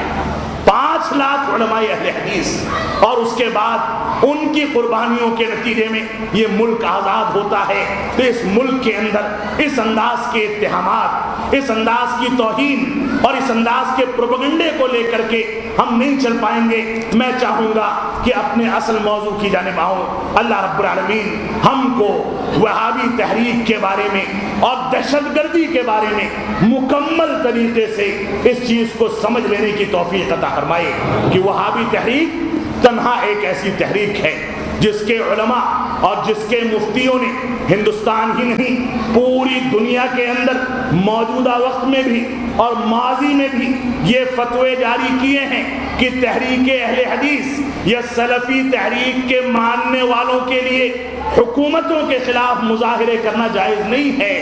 5 لاکھ علماء اہل حدیث، اور اس کے بعد ان کی قربانیوں کے نتیجے میں یہ ملک آزاد ہوتا ہے۔ تو اس ملک کے اندر اس انداز کے اتہامات، اس انداز کی توہین اور اس انداز کے پروپیگنڈے کو لے کر کے ہم نہیں چل پائیں گے۔ میں چاہوں گا کہ اپنے اصل موضوع کی جانب آؤں۔ اللہ رب العالمین ہم کو وہابی تحریک کے بارے میں اور دہشت گردی کے بارے میں مکمل طریقے سے اس چیز کو سمجھ لینے کی توفیق عطا فرمائے کہ وہابی تحریک تنہا ایک ایسی تحریک ہے جس کے علماء اور جس کے مفتیوں نے ہندوستان ہی نہیں پوری دنیا کے اندر موجودہ وقت میں بھی اور ماضی میں بھی یہ فتوے جاری کیے ہیں کہ تحریک اہل حدیث یا سلفی تحریک کے ماننے والوں کے لیے حکومتوں کے خلاف مظاہرے کرنا جائز نہیں ہے،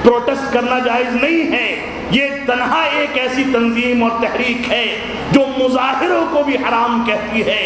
پروٹیسٹ کرنا جائز نہیں ہے۔ یہ تنہا ایک ایسی تنظیم اور تحریک ہے جو مظاہروں کو بھی حرام کہتی ہے۔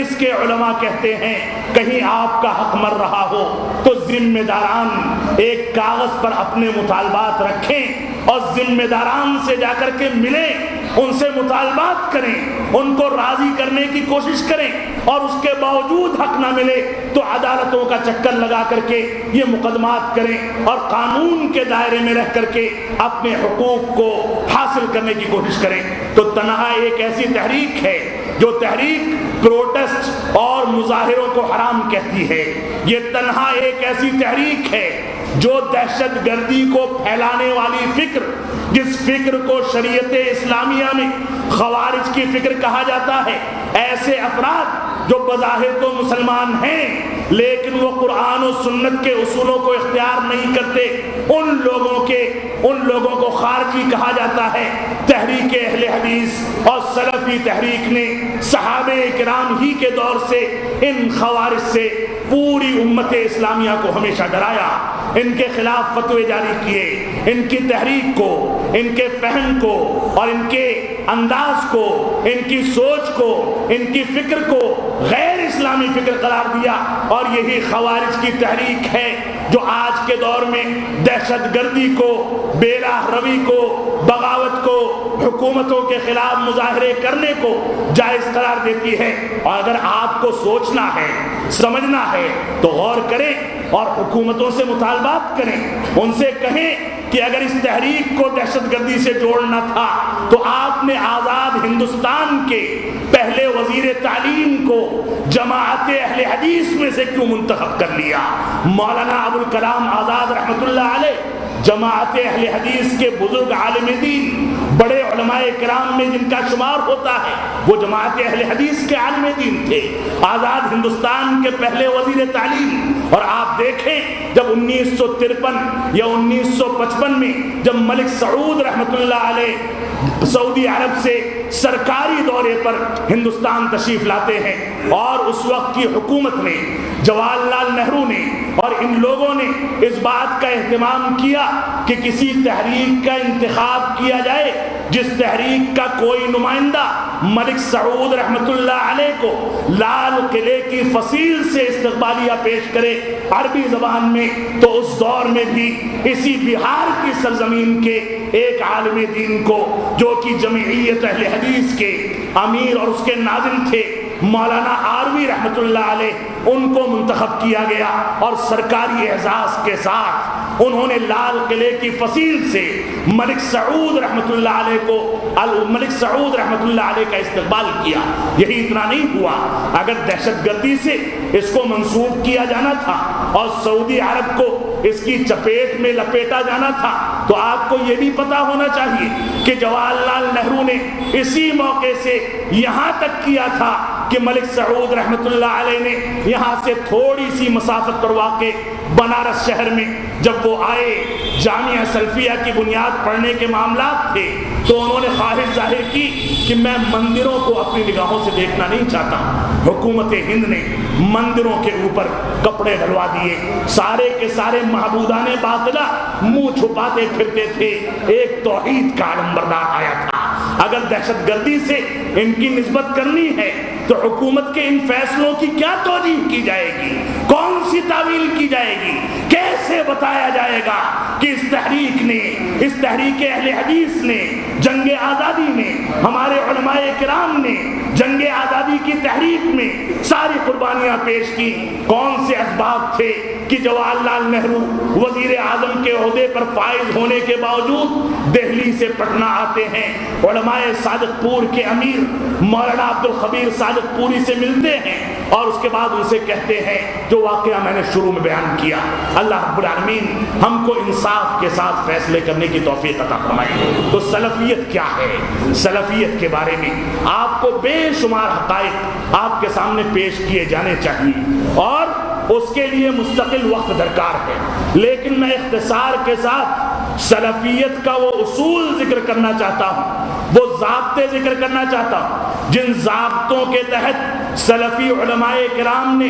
اس کے علماء کہتے ہیں کہیں آپ کا حق مر رہا ہو تو ذمہ داران ایک کاغذ پر اپنے مطالبات رکھیں اور ذمہ داران سے جا کر کے ملیں، ان سے مطالبات کریں، ان کو راضی کرنے کی کوشش کریں، اور اس کے باوجود حق نہ ملے تو عدالتوں کا چکر لگا کر کے یہ مقدمات کریں اور قانون کے دائرے میں رہ کر کے اپنے حقوق کو حاصل کرنے کی کوشش کریں۔ تو تنہا ایک ایسی تحریک ہے جو تحریک پروٹیسٹ اور مظاہروں کو حرام کہتی ہے، یہ تنہا ایک ایسی تحریک ہے جو دہشت گردی کو پھیلانے والی فکر، جس فکر کو شریعت اسلامیہ میں خوارج کی فکر کہا جاتا ہے، ایسے افراد جو بظاہر تو مسلمان ہیں لیکن وہ قرآن و سنت کے اصولوں کو اختیار نہیں کرتے، ان لوگوں کو خارجی کہا جاتا ہے۔ تحریک اہل حدیث اور سلفی تحریک نے صحابہ کرام ہی کے دور سے ان خوارج سے پوری امت اسلامیہ کو ہمیشہ ڈرایا، ان کے خلاف فتوے جاری کیے، ان کی تحریک کو، ان کے فہم کو اور ان کے انداز کو، ان کی سوچ کو، ان کی فکر کو غیر اسلامی فکر قرار دیا، اور یہی خوارج کی تحریک ہے جو آج کے دور میں دہشت گردی کو، بے راہ روی کو، بغاوت کو، حکومتوں کے خلاف مظاہرے کرنے کو جائز قرار دیتی ہے۔ اور اگر آپ کو سوچنا ہے، سمجھنا ہے تو غور کریں اور حکومتوں سے مطالبات کریں، ان سے کہیں کہ اگر اس تحریک کو دہشت گردی سے جوڑنا تھا تو آپ نے آزاد ہندوستان کے پہلے وزیر تعلیم کو جماعت اہل حدیث میں سے کیوں منتخب کر لیا؟ مولانا ابوالکلام آزاد رحمۃ اللہ علیہ جماعت اہل حدیث کے بزرگ عالم دین، بڑے علماء کرام میں جن کا شمار ہوتا ہے، وہ جماعت اہل حدیث کے عالم دین تھے، آزاد ہندوستان کے پہلے وزیر تعلیم۔ اور آپ دیکھیں جب 1953 یا 1955 میں جب ملک سعود رحمۃ اللہ علیہ سعودی عرب سے سرکاری دورے پر ہندوستان تشریف لاتے ہیں، اور اس وقت کی حکومت نے، جواہر لال نہرو نے اور ان لوگوں نے اس بات کا اہتمام کیا کہ کسی تحریک کا انتخاب کیا جائے جس تحریک کا کوئی نمائندہ ملک سعود رحمت اللہ علیہ کو لال قلعے کی فصیل سے استقبالیہ پیش کرے عربی زبان میں، تو اس دور میں بھی اسی بہار کی سرزمین کے ایک عالم دین کو جو کہ جمعیت اہل حدیث کے امیر اور اس کے ناظم تھے مولانا آروی رحمت اللہ علیہ، ان کو منتخب کیا گیا اور سرکاری اعزاز کے ساتھ انہوں نے لال قلعے کی فصیل سے ملک سعود رحمت اللہ علیہ کو ملک سعود رحمت اللہ علیہ کا استقبال کیا۔ یہی اتنا نہیں ہوا، اگر دہشت گردی سے اس کو منسوب کیا جانا تھا اور سعودی عرب کو اس کی چپیٹ میں لپیٹا جانا تھا تو آپ کو یہ بھی پتا ہونا چاہیے کہ جواہر لال نہرو نے اسی موقع سے یہاں تک کیا تھا کہ ملک سعود رحمت اللہ علیہ نے یہاں سے تھوڑی سی مسافت پر واقع بنارس شہر میں جب وہ آئے، جامعہ سلفیہ کی بنیاد پڑھنے کے معاملات تھے تو انہوں نے خواہش ظاہر کی کہ میں مندروں کو اپنی نگاہوں سے دیکھنا نہیں چاہتا۔ حکومت ہند نے مندروں کے اوپر کپڑے ڈلوا دیے، سارے کے سارے معبودان باطلہ منہ چھپاتے پھرتے تھے، ایک توحید کا علمبردار آیا تھا۔ اگر دہشت گردی سے ان کی نسبت کرنی ہے تو حکومت کے ان فیصلوں کی کیا توجیہ کی جائے گی، کون سی تعویل کی جائے گی، کیسے بتایا جائے گا کہ اس تحریک اہل حدیث نے جنگ آزادی میں، ہمارے علماء کرام نے جنگ آزادی کی تحریک میں ساری قربانیاں پیش کی۔ کون سے اسباب تھے کہ جواہر لال نہرو وزیر اعظم کے عہدے پر فائز ہونے کے باوجود دہلی سے پٹنہ آتے ہیں، علماء صادق پور کے امیر مولانا عبد الخبیر صادق پوری سے ملتے ہیں اور اس کے بعد ان سے کہتے ہیں جو واقعہ میں نے شروع میں بیان کیا۔ اللہ رب العالمین ہم کو انصاف کے ساتھ فیصلے کرنے کی توفیق عطا فرمائے۔ تو سلفیت کیا ہے؟ سلفیت کے بارے میں آپ کو بے شمار حقائق آپ کے سامنے پیش کیے جانے چاہیے اور اس کے لیے مستقل وقت درکار ہے، لیکن میں اختصار کے ساتھ سلفیت کا وہ اصول ذکر کرنا چاہتا ہوں، وہ ضابطے ذکر کرنا چاہتا ہوں جن ضابطوں کے تحت سلفی علماء کرام نے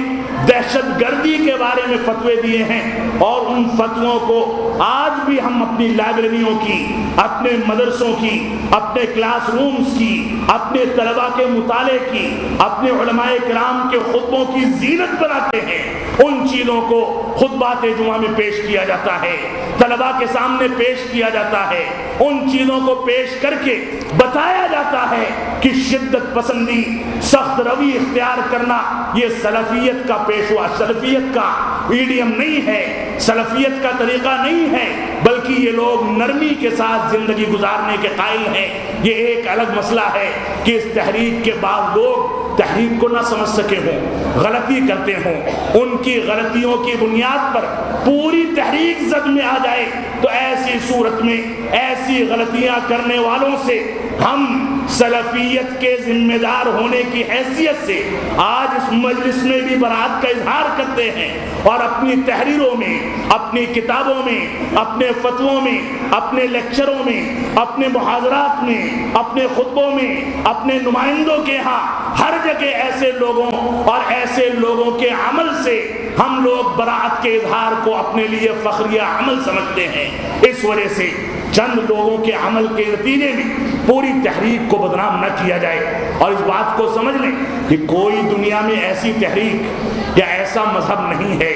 دہشت گردی کے بارے میں فتوے دیے ہیں، اور ان فتووں کو آج بھی ہم اپنی لائبریریوں کی، اپنے مدرسوں کی، اپنے کلاس رومز کی، اپنے طلباء کے مطالعے کی، اپنے علماء کرام کے خطبوں کی زینت بناتے ہیں۔ ان چیزوں کو خطبات جمعہ میں پیش کیا جاتا ہے، طلباء کے سامنے پیش کیا جاتا ہے، ان چیزوں کو پیش کر کے بتایا جاتا ہے کہ شدت پسندی، سخت روی اختیار کرنا یہ سلفیت کا پیشوا، سلفیت کا ایڈیم نہیں ہے، سلفیت کا طریقہ نہیں ہے، بلکہ یہ لوگ نرمی کے ساتھ زندگی گزارنے کے قائل ہیں۔ یہ ایک الگ مسئلہ ہے کہ اس تحریک کے بعد لوگ تحریک کو نہ سمجھ سکے ہوں، غلطی کرتے ہوں، ان کی غلطیوں کی بنیاد پر پوری تحریک زد میں آ جائے تو ایسی صورت میں ایسی غلطیاں کرنے والوں سے ہم سلفیت کے ذمہ دار ہونے کی حیثیت سے آج اس مجلس میں بھی برات کا اظہار کرتے ہیں اور اپنی تحریروں میں، اپنی کتابوں میں، اپنے فتووں میں، اپنے لیکچروں میں، اپنے محاضرات میں، اپنے خطبوں میں، اپنے نمائندوں کے ہاں ہر جگہ ایسے لوگوں اور ایسے لوگوں کے عمل سے ہم لوگ برات کے اظہار کو اپنے لیے فخریہ عمل سمجھتے ہیں۔ اس وجہ سے چند لوگوں کے عمل کے نتیجے میں پوری تحریک کو بدنام نہ کیا جائے، اور اس بات کو سمجھ لیں کہ کوئی دنیا میں ایسی تحریک یا ایسا مذہب نہیں ہے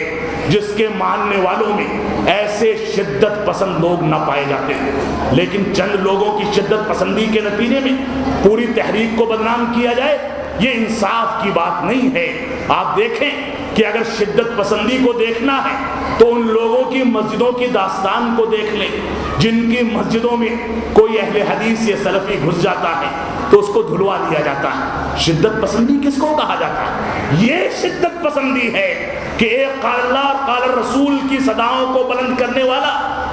جس کے ماننے والوں میں ایسے شدت پسند لوگ نہ پائے جاتے ہیں، لیکن چند لوگوں کی شدت پسندی کے نتیجے میں پوری تحریک کو بدنام کیا جائے، یہ انصاف کی بات نہیں ہے۔ آپ دیکھیں کہ اگر شدت پسندی کو دیکھنا ہے تو ان لوگوں کی مسجدوں کی داستان کو دیکھ لیں جن کی مسجدوں میں کوئی اہل حدیث یا سلفی گھس جاتا ہے تو اس کو دھلوا دیا جاتا ہے۔ شدت پسندی کس کو کہا جاتا ہے؟ یہ شدت پسندی ہے کہ ایک قال اللہ اور قال الرسول کی صداؤں کو بلند کرنے والا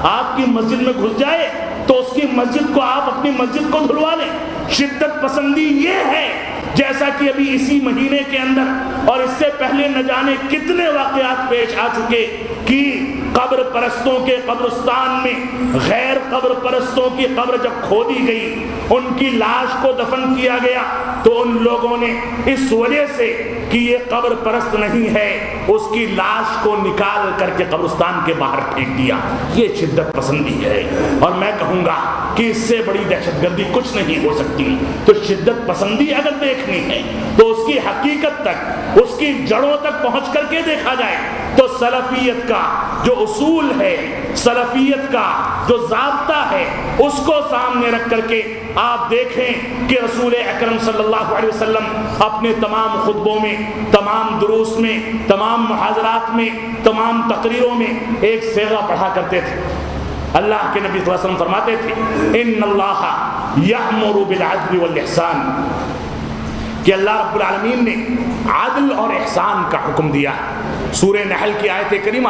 آپ کی مسجد میں گھس جائے تو اس کی مسجد کو آپ اپنی مسجد کو دھلوا لیں۔ شدت پسندی یہ ہے، جیسا کہ ابھی اسی مہینے کے اندر اور اس سے پہلے نہ جانے کتنے واقعات پیش آ چکے کہ قبر پرستوں کے قبرستان میں غیر قبر پرستوں کی قبر جب کھودی گئی، ان کی لاش کو دفن کیا گیا تو ان لوگوں نے اس وجہ سے کہ یہ قبر پرست نہیں ہے اس کی لاش کو نکال کر کے قبرستان کے باہر پھینک دیا۔ یہ شدت پسندی ہے، اور میں کہوں گا کہ اس سے بڑی دہشت گردی کچھ نہیں ہو سکتی۔ تو شدت پسندی اگر دیکھنی ہے تو اس کی حقیقت تک، اس کی جڑوں تک پہنچ کر کے دیکھا جائے تو سلفیت کا جو اصول ہے، سلفیت کا جو ضابطہ ہے، اس کو سامنے رکھ کر کے آپ دیکھیں کہ رسول اکرم صلی اللہ علیہ وسلم اپنے تمام خطبوں میں، تمام دروس میں، تمام محاضرات میں، تمام تقریروں میں ایک صیغہ پڑھا کرتے تھے۔ اللہ کے نبی صلی اللہ علیہ وسلم فرماتے تھے ان اللہ یأمر بالعدل والاحسان، کہ اللہ رب العالمین نے عدل اور احسان کا حکم دیا ہے۔ سورہ نحل کی آیت کریمہ،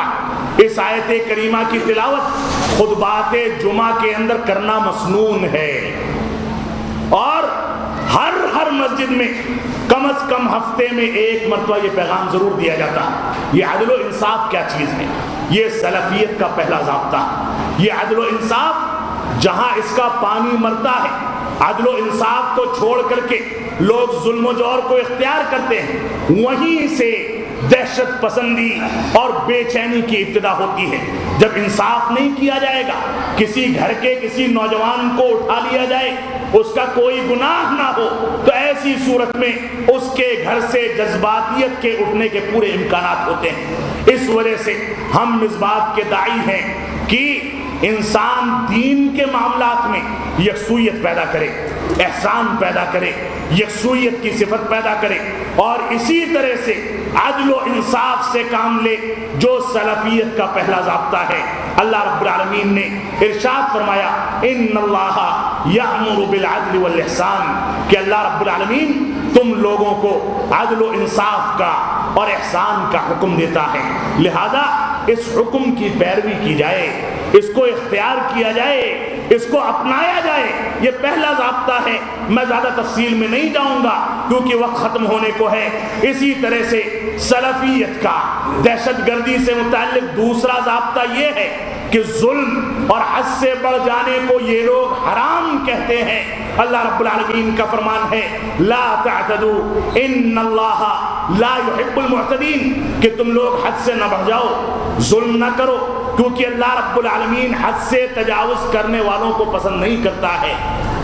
اس آیت کریمہ کی تلاوت خطبات جمعہ کے اندر کرنا مسنون ہے، اور ہر مسجد میں کم از کم ہفتے میں ایک مرتبہ یہ پیغام ضرور دیا جاتا ہے۔ یہ عدل و انصاف کیا چیز ہے؟ یہ سلفیت کا پہلا ضابطہ ہے۔ یہ عدل و انصاف جہاں اس کا پانی مرتا ہے، عدل و انصاف کو چھوڑ کر کے لوگ ظلم و جور کو اختیار کرتے ہیں، وہیں سے دہشت پسندی اور بے چینی کی ابتدا ہوتی ہے۔ جب انصاف نہیں کیا جائے گا، کسی گھر کے کسی نوجوان کو اٹھا لیا جائے، اس کا کوئی گناہ نہ ہو، تو ایسی صورت میں اس کے گھر سے جذباتیت کے اٹھنے کے پورے امکانات ہوتے ہیں۔ اس وجہ سے ہم مصباح کے داعی ہیں کہ انسان دین کے معاملات میں یکسویت پیدا کرے، احسان پیدا کرے، یکسویت کی صفت پیدا کرے، اور اسی طرح سے عدل و انصاف سے کام لے جو سلفیت کا پہلا ضابطہ ہے۔ اللہ رب العالمین نے ارشاد فرمایا ان اللہ یأمر بالعدل والاحسان، کہ اللہ رب العالمین تم لوگوں کو عدل و انصاف کا اور احسان کا حکم دیتا ہے، لہذا اس حکم کی پیروی کی جائے، اس کو اختیار کیا جائے، اس کو اپنایا جائے۔ یہ پہلا ضابطہ ہے۔ میں زیادہ تفصیل میں نہیں جاؤں گا کیونکہ وقت ختم ہونے کو ہے۔ اسی طرح سے سلفیت کا دہشت گردی سے متعلق دوسرا ضابطہ یہ ہے کہ ظلم اور حد سے بڑھ جانے کو یہ لوگ حرام کہتے ہیں۔ اللہ رب العالمین کا فرمان ہے لا تعتدوا ان اللہ لا يحب المعتدین، کہ تم لوگ حد سے نہ بڑھ جاؤ، ظلم نہ کرو، کیونکہ اللہ رب العالمین حد سے تجاوز کرنے والوں کو پسند نہیں کرتا ہے،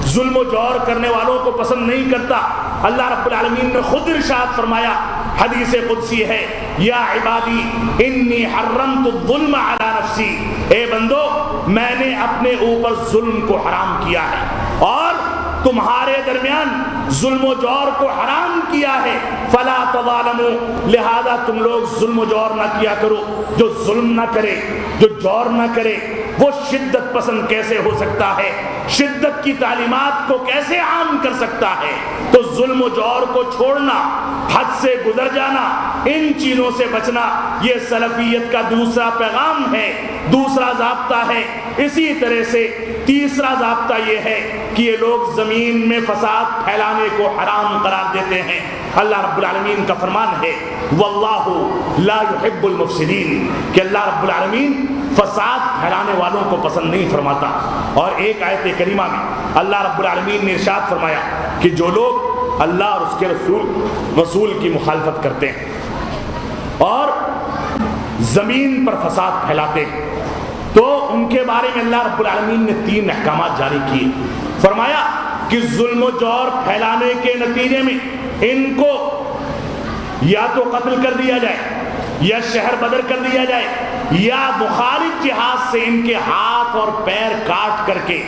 ظلم و جور کرنے والوں کو پسند نہیں کرتا۔ اللہ رب العالمین نے خود ارشاد فرمایا، حدیث قدسی ہے، یا عبادی انی حرمت الظلم علی نفسی، اے بندو میں نے اپنے اوپر ظلم کو حرام کیا ہے اور تمہارے درمیان ظلم و جور کو حرام کیا ہے، فلا تظالموا، لہذا تم لوگ ظلم و جور نہ کیا کرو۔ جو ظلم نہ کرے، جو جور نہ کرے، وہ شدت پسند کیسے ہو سکتا ہے؟ شدت کی تعلیمات کو کیسے عام کر سکتا ہے؟ تو ظلم و جور کو چھوڑنا، حد سے گزر جانا، ان چیزوں سے بچنا، یہ سلفیت کا دوسرا پیغام ہے، دوسرا ضابطہ ہے۔ اسی طرح سے تیسرا ضابطہ یہ ہے کہ یہ لوگ زمین میں فساد پھیلانے کو حرام قرار دیتے ہیں۔ اللہ رب العالمین کا فرمان ہے واللہ لا يحب المفسدین، کہ اللہ رب العالمین فساد پھیلانے والوں کو پسند نہیں فرماتا۔ اور ایک آیت کریمہ میں اللہ رب العالمین نے ارشاد فرمایا کہ جو لوگ اللہ اور اس کے رسول کی مخالفت کرتے ہیں اور زمین پر فساد پھیلاتے ہیں تو ان کے بارے میں اللہ رب العالمین نے 3 احکامات جاری کیے۔ فرمایا کہ ظلم و جور پھیلانے کے نتیجے میں ان کو یا تو قتل کر دیا جائے، یا شہر بدر کر دیا جائے، یا مخالف جہاد سے ان کے ہاتھ اور پیر کاٹ کر کے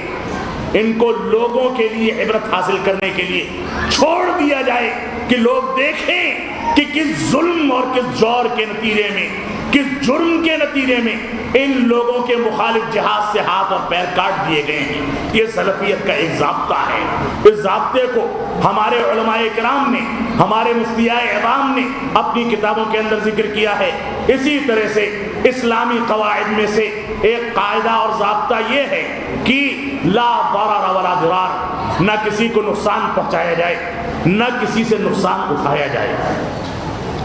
ان کو لوگوں کے لیے عبرت حاصل کرنے کے لیے چھوڑ دیا جائے، کہ لوگ دیکھیں کہ کس ظلم اور کس جور کے نتیجے میں، کس جرم کے نتیجے میں ان لوگوں کے مخالف جہاد سے ہاتھ اور پیر کاٹ دیے گئے ہیں۔ یہ سلفیت کا ایک ضابطہ ہے۔ اس ضابطے کو ہمارے علماء کرام نے، ہمارے مفتیاء عوام نے اپنی کتابوں کے اندر ذکر کیا ہے۔ اسی طرح سے اسلامی قواعد میں سے ایک قاعدہ اور ضابطہ یہ ہے کہ لا ضرر ولا ضرار، نہ کسی کو نقصان پہنچایا جائے، نہ کسی سے نقصان اٹھایا جائے،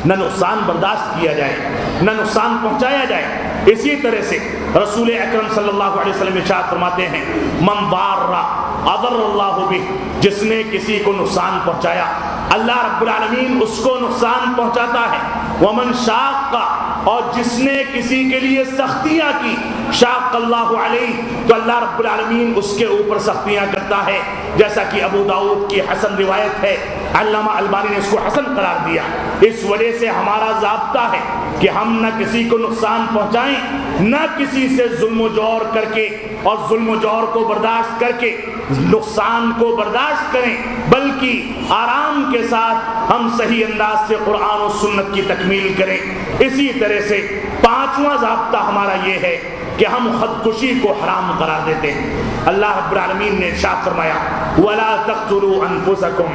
نہ نقصان برداشت کیا جائے، نہ نقصان پہنچایا جائے۔ اسی طرح سے رسول اکرم صلی اللہ علیہ وسلم ارشاد فرماتے ہیں من ضار اضر اللہ بہ، جس نے کسی کو نقصان پہنچایا اللہ رب العالمین اس کو نقصان پہنچاتا ہے۔ ومن شاق، اور جس نے کسی کے لیے سختیاں کی شاق اللہ علیہ تو اللہ رب العالمین اس کے اوپر سختیاں کرتا ہے، جیسا کہ ابو داؤد کی حسن روایت ہے، علامہ البانی نے اس کو حسن قرار دیا۔ اس وجہ سے ہمارا ضابطہ ہے کہ ہم نہ کسی کو نقصان پہنچائیں، نہ کسی سے ظلم و جور کر کے اور ظلم و جور کو برداشت کر کے نقصان کو برداشت کریں، بلکہ آرام کے ساتھ ہم صحیح انداز سے قرآن و سنت کی تکمیل کریں۔ اسی طرح سے پانچواں ضابطہ ہمارا یہ ہے کہ ہم خودکشی کو حرام قرار دیتے ہیں۔ اللہ رب العالمین نے ارشاد فرمایا وَلَا تَقْتُلُوا أَنفُسَكُمْ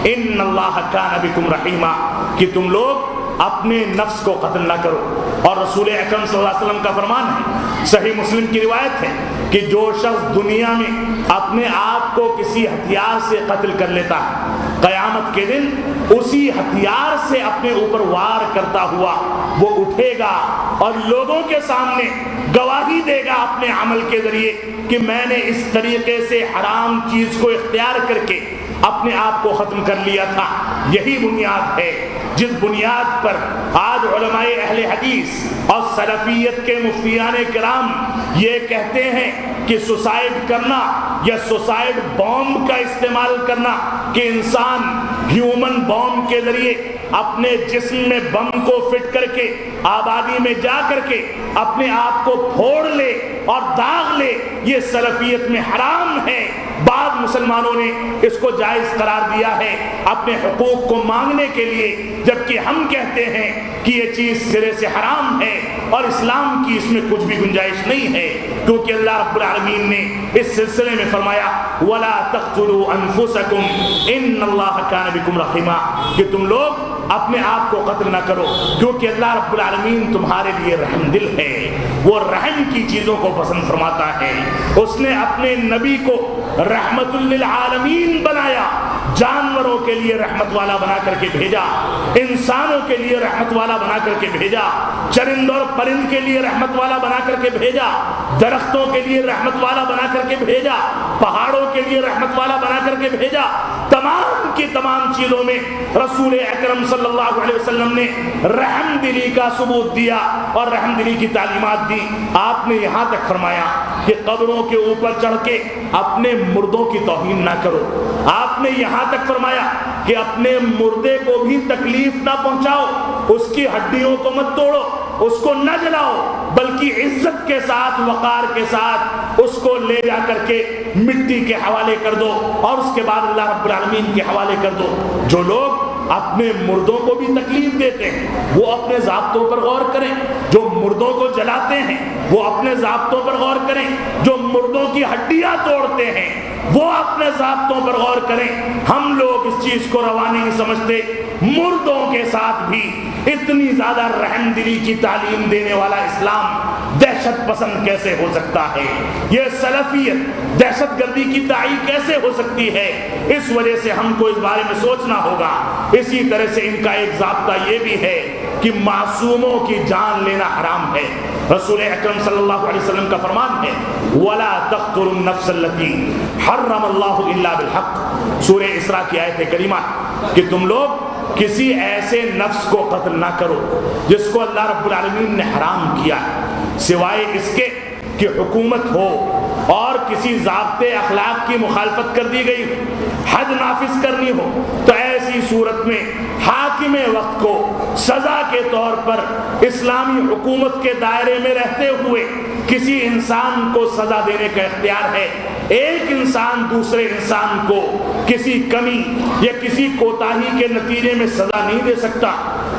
إِنَّ اللَّهَ كَانَ بِكُمْ رَحِيمًا، کہ تم لوگ اپنے نفس کو قتل نہ کرو۔ اور رسول اکرم صلی اللہ علیہ وسلم کا فرمان ہے، صحیح مسلم کی روایت ہے کہ جو شخص دنیا میں اپنے آپ کو کسی ہتھیار سے قتل کر لیتا ہے، قیامت کے دن اسی ہتھیار سے اپنے اوپر وار کرتا ہوا وہ اٹھے گا اور لوگوں کے سامنے گواہی دے گا اپنے عمل کے ذریعے کہ میں نے اس طریقے سے حرام چیز کو اختیار کر کے اپنے آپ کو ختم کر لیا تھا۔ یہی بنیاد ہے جس بنیاد پر آج علماء اہل حدیث اور سلفیت کے مفتیان کرام یہ کہتے ہیں کہ سوسائڈ کرنا یا سوسائڈ بومب کا استعمال کرنا، کہ انسان ہیومن بومب کے ذریعے اپنے جسم میں بم کو فٹ کر کے آبادی میں جا کر کے اپنے آپ کو پھوڑ لے اور داغ لے، یہ سلفیت میں حرام ہے۔ بعض مسلمانوں نے اس کو جائز قرار دیا ہے اپنے حقوق کو مانگنے کے لیے، جبکہ ہم کہتے ہیں کہ یہ چیز سرے سے حرام ہے اور اسلام کی اس میں کچھ بھی گنجائش نہیں ہے، کیونکہ اللہ رب العالمین نے اس سلسلے میں فرمایا وَلَا تَقْتُلُوا أَنفُسَكُمْ إِنَّ اللَّهَ كَانَ بِكُمْ رَحِيمًا، کہ تم لوگ اپنے آپ کو قتل نہ کرو، کیونکہ اللہ رب العالمین تمہارے لیے رحم دل ہے، وہ رحم کی چیزوں کو پسند فرماتا ہے۔ اس نے اپنے نبی کو رحمت للعالمین بنایا، جانوروں کے لیے رحمت والا بنا کر کے بھیجا، انسانوں کے لیے رحمت والا بنا کر کے بھیجا، چرند اور پرند کے لیے رحمت والا بنا کر کے بھیجا، درختوں کے لیے رحمت والا بنا کر کے بھیجا، پہاڑوں کے لیے رحمت والا بنا کر کے بھیجا۔ تمام کی تمام چیزوں میں رسول اکرم صلی اللہ علیہ وسلم نے رحم دلی کا ثبوت دیا اور رحم دلی کی تعلیمات دی۔ آپ نے یہاں تک فرمایا کہ قبروں کے اوپر چڑھ کے اپنے مردوں کی توہین نہ کرو۔ آپ نے یہاں تک فرمایا کہ اپنے مردے کو بھی تکلیف نہ پہنچاؤ، اس کی ہڈیوں کو مت توڑو، اس کو نہ جلاؤ، بلکہ عزت کے ساتھ وقار کے ساتھ اس کو لے جا کر کے مٹی کے حوالے کر دو اور اس کے بعد اللہ رب العالمین کے حوالے کر دو۔ جو لوگ اپنے مردوں کو بھی تکلیف دیتے ہیں وہ اپنے ضابطوں پر غور کریں، جو مردوں کو جلاتے ہیں وہ اپنے ضابطوں پر غور کریں، جو مردوں کی ہڈیاں توڑتے ہیں وہ اپنے ضابطوں پر غور کریں۔ ہم لوگ اس چیز کو روا نہیں سمجھتے، مردوں کے ساتھ بھی اتنی زیادہ رحم دلی کی تعلیم دینے والا اسلام دہشت پسند کیسے ہو سکتا ہے؟ یہ سلفیت دہشت گردی کی داعی کیسے ہو سکتی ہے؟ اس وجہ سے ہم کو اس بارے میں سوچنا ہوگا۔ اسی طرح سے ان کا ایک ضابطہ یہ بھی ہے کہ معصوموں کی جان لینا حرام ہے۔ رسول اکرم صلی اللہ علیہ وسلم کا فرمان ہے وَلَا تَقْتُلُوا النَّفْسَ الَّتِي حَرَّمَ اللَّهُ إِلَّا بِالْحَقِّ، سورہ اسراء کی آیت کریمہ، کہ تم لوگ کسی ایسے نفس کو قتل نہ کرو جس کو اللہ رب العالمین نے حرام کیا ہے، سوائے اس کے کہ حکومت ہو اور کسی ضابطے اخلاق کی مخالفت کر دی گئی، حد نافذ کرنی ہو، تو ایسی صورت میں حاکم وقت کو سزا کے طور پر اسلامی حکومت کے دائرے میں رہتے ہوئے کسی انسان کو سزا دینے کا اختیار ہے۔ ایک انسان دوسرے انسان کو کسی کمی یا کسی کوتاہی کے نتیجے میں سزا نہیں دے سکتا،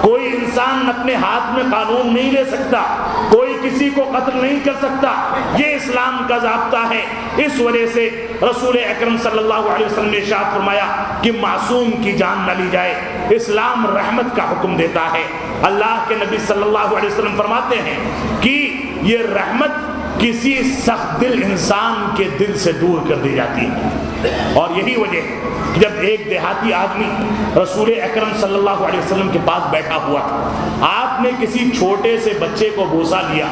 کوئی انسان اپنے ہاتھ میں قانون نہیں لے سکتا، کوئی کسی کو قتل نہیں کر سکتا، یہ اسلام کا ضابطہ ہے۔ اس وجہ سے رسول اکرم صلی اللہ علیہ وسلم نے ارشاد فرمایا کہ معصوم کی جان نہ لی جائے۔ اسلام رحمت کا حکم دیتا ہے۔ اللہ کے نبی صلی اللہ علیہ وسلم فرماتے ہیں کہ یہ رحمت کسی سخت دل انسان کے دل سے دور کر دی جاتی ہے۔ اور یہی وجہ ہے کہ جب ایک دیہاتی آدمی رسول اکرم صلی اللہ علیہ وسلم کے پاس بیٹھا ہوا تھا، آپ نے کسی چھوٹے سے بچے کو بوسہ لیا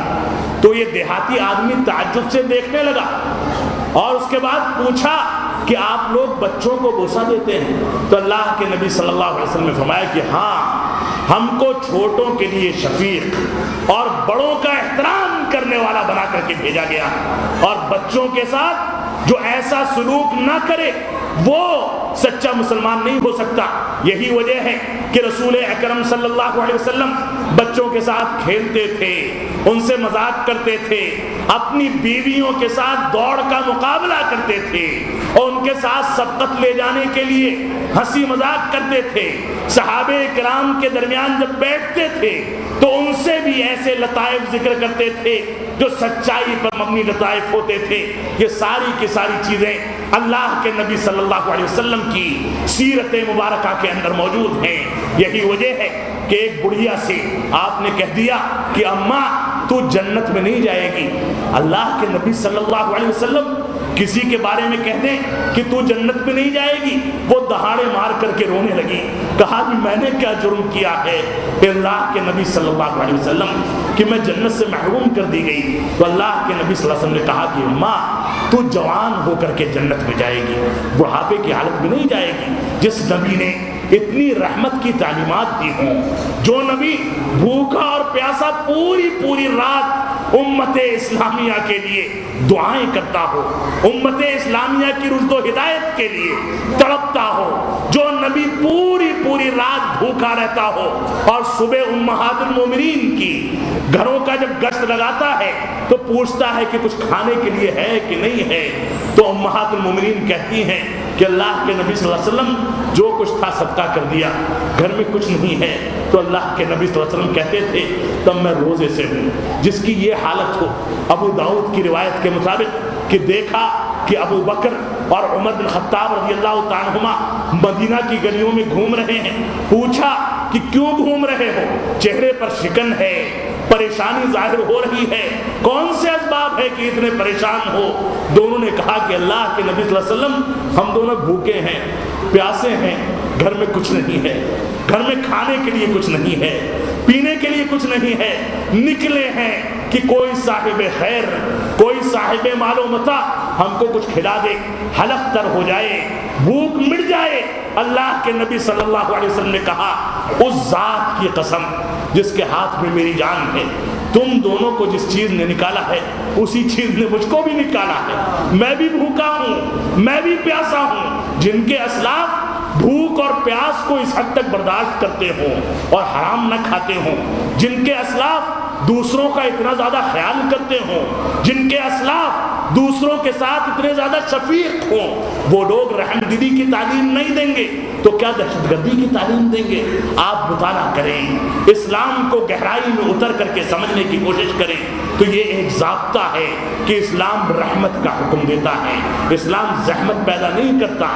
تو یہ دیہاتی آدمی تعجب سے دیکھنے لگا اور اس کے بعد پوچھا کہ آپ لوگ بچوں کو بوسہ دیتے ہیں؟ تو اللہ کے نبی صلی اللہ علیہ وسلم نے فرمایا کہ ہاں، ہم کو چھوٹوں کے لیے شفیق اور بڑوں کا احترام کرنے والا بنا کر کے بھیجا گیا. اور بچوں کے ساتھ جو ایسا سلوک نہ کرے وہ سچا مسلمان نہیں ہو سکتا. یہی وجہ ہے کہ رسول اکرم صلی اللہ علیہ وسلم بچوں کے ساتھ کھیلتے تھے, ان سے مذاق کرتے تھے, اپنی بیویوں کے ساتھ دوڑ کا مقابلہ کرتے تھے اور ان کے ساتھ سبقت لے جانے کے لیے ہنسی مذاق کرتے تھے. صحابہ کرام کے درمیان جب بیٹھتے تھے تو ان سے بھی ایسے لطائف ذکر کرتے تھے جو سچائی پر مبنی لطائف ہوتے تھے. یہ ساری کی ساری چیزیں اللہ کے نبی صلی اللہ علیہ وسلم کی سیرت مبارکہ کے اندر موجود ہیں. یہی وجہ ہے کہ ایک بڑھیا سے آپ نے کہہ دیا کہ اماں تو جنت میں نہیں جائے گی. اللہ کے نبی صلی اللہ علیہ وسلم کسی کے بارے میں کہہ دیں کہ تو جنت میں نہیں جائے گی, وہ دہاڑے مار کر کے رونے لگی. کہا کہ میں نے کیا جرم کیا ہے اللہ کے نبی صلی اللہ علیہ وسلم کہ میں جنت سے محروم کر دی گئی. تو اللہ کے نبی صلی اللہ علیہ وسلم نے کہا کہ ماں تو جوان ہو کر کے جنت میں جائے گی, بڑھاپے کی حالت میں نہیں جائے گی. جس نبی نے اتنی رحمت کی تعلیمات دی ہوں, جو نبی بھوکا اور پیاسا پوری رات امت اسلامیہ کے لیے دعائیں کرتا ہو, امت اسلامیہ کی رشد و ہدایت کے لیے تڑپتا ہو, جو نبی پوری رات بھوکا رہتا ہو اور صبح امہات المومنین کی گھروں کا جب گشت لگاتا ہے تو پوچھتا ہے کہ کچھ کھانے کے لیے ہے کہ نہیں ہے, تو امہات المومنین کہتی ہیں کہ اللہ کے نبی صلی اللہ علیہ وسلم جو کچھ تھا صدقہ کر دیا, گھر میں کچھ نہیں ہے. تو اللہ کے نبی صلی اللہ علیہ وسلم کہتے تھے تب میں روزے سے ہوں. جس کی یہ حالت ہو, ابو داؤد کی روایت کے مطابق کہ دیکھا کہ ابو بکر اور عمر بن خطاب رضی اللہ تعالیٰ عنہما مدینہ کی گلیوں میں گھوم رہے ہیں. پوچھا کہ کیوں گھوم رہے ہو؟ چہرے پر شکن ہے, پریشانی ظاہر ہو رہی ہے, کون سے اسباب ہے کہ اتنے پریشان ہو؟ دونوں نے کہا کہ اللہ کے نبی صلی اللہ علیہ وسلم ہم دونوں بھوکے ہیں, پیاسے ہیں, گھر میں کچھ نہیں ہے, گھر میں کھانے کے لیے کچھ نہیں ہے, پینے کے لیے کچھ نہیں ہے, نکلے ہیں کہ کوئی صاحب خیر, کوئی صاحب مال و متاع ہم کو کچھ کھلا دے, حلق تر ہو جائے, بھوک مٹ جائے. اللہ کے نبی صلی اللہ علیہ وسلم نے کہا اس ذات کی قسم جس کے ہاتھ میں میری جان ہے, تم دونوں کو جس چیز نے نکالا ہے اسی چیز نے مجھ کو بھی نکالا ہے. میں بھی بھوکا ہوں, میں بھی پیاسا ہوں. جن کے اسلاف بھوک اور پیاس کو اس حد تک برداشت کرتے ہوں اور حرام نہ کھاتے ہوں, جن کے اسلاف دوسروں کا اتنا زیادہ خیال کرتے ہوں, جن کے اسلاف دوسروں کے ساتھ اتنے زیادہ شفیق ہوں, وہ لوگ رحم دلی کی تعلیم نہیں دیں گے تو کیا دہشت گردی کی تعلیم دیں گے؟ آپ مطالعہ کریں, اسلام کو گہرائی میں اتر کر کے سمجھنے کی کوشش کریں تو یہ ایک ضابطہ ہے کہ اسلام رحمت کا حکم دیتا ہے. اسلام زحمت پیدا نہیں کرتا,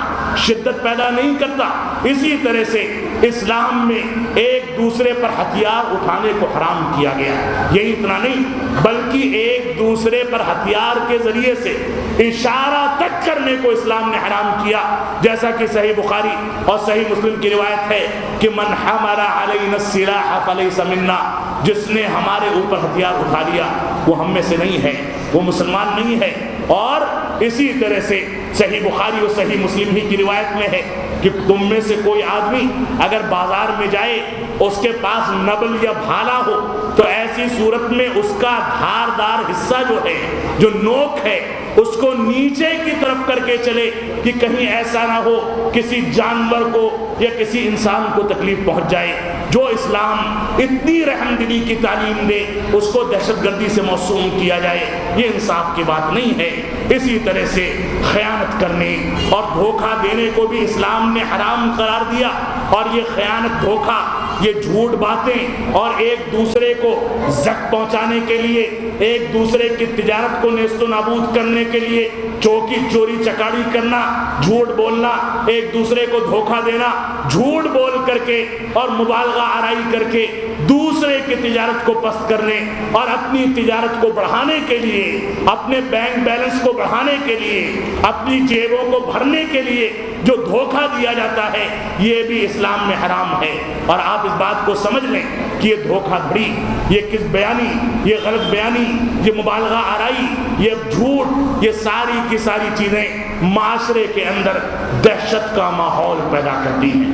شدت پیدا نہیں کرتا. اسی طرح سے اسلام میں ایک دوسرے پر ہتھیار اٹھانے کو حرام کیا گیا. یہی اتنا نہیں بلکہ ایک دوسرے پر ہتھیار کے ذریعے سے اشارہ تک کرنے کو اسلام نے حرام کیا. جیسا کہ صحیح بخاری اور صحیح مسلم کی روایت ہے کہ من حمل علینا السلاح فلیس منا, جس نے ہمارے اوپر ہتھیار اٹھا لیا وہ ہم میں سے نہیں ہے, وہ مسلمان نہیں ہے. اور اسی طرح سے صحیح بخاری اور صحیح مسلم ہی کی روایت میں ہے کہ تم میں سے کوئی آدمی اگر بازار میں جائے اس کے پاس نبل یا بھالا ہو تو ایسی صورت میں اس کا دھاردار حصہ جو ہے, جو نوک ہے, اس کو نیچے کی طرف کر کے چلے کہ کہیں ایسا نہ ہو کسی جانور کو یا کسی انسان کو تکلیف پہنچ جائے. جو اسلام اتنی رحم دلی کی تعلیم دے اس کو دہشت گردی سے موسوم کیا جائے, یہ انصاف کی بات نہیں ہے. اسی طرح سے خیانت کرنے اور دھوکہ دینے کو بھی اسلام نے حرام قرار دیا. اور یہ خیانت, دھوکہ, یہ جھوٹ باتیں اور ایک دوسرے کو زک پہنچانے کے لیے, ایک دوسرے کی تجارت کو نیست و نابود کرنے کے لیے چوکی چوری چکاڑی کرنا, جھوٹ بولنا, ایک دوسرے کو دھوکہ دینا, جھوٹ بول کر کے اور مبالغہ آرائی کر کے دوسرے کی تجارت کو پست کرنے اور اپنی تجارت کو بڑھانے کے لیے, اپنے بینک بیلنس کو بڑھانے کے لیے, اپنی جیبوں کو بھرنے کے لیے جو دھوکہ دیا جاتا ہے یہ بھی اسلام میں حرام ہے. اور آپ اس بات کو سمجھ لیں کہ یہ دھوکہ دھڑی, یہ کس بیانی, یہ غلط بیانی, یہ مبالغہ آرائی, یہ جھوٹ, یہ ساری کی ساری چیزیں معاشرے کے اندر دہشت کا ماحول پیدا کرتی ہیں.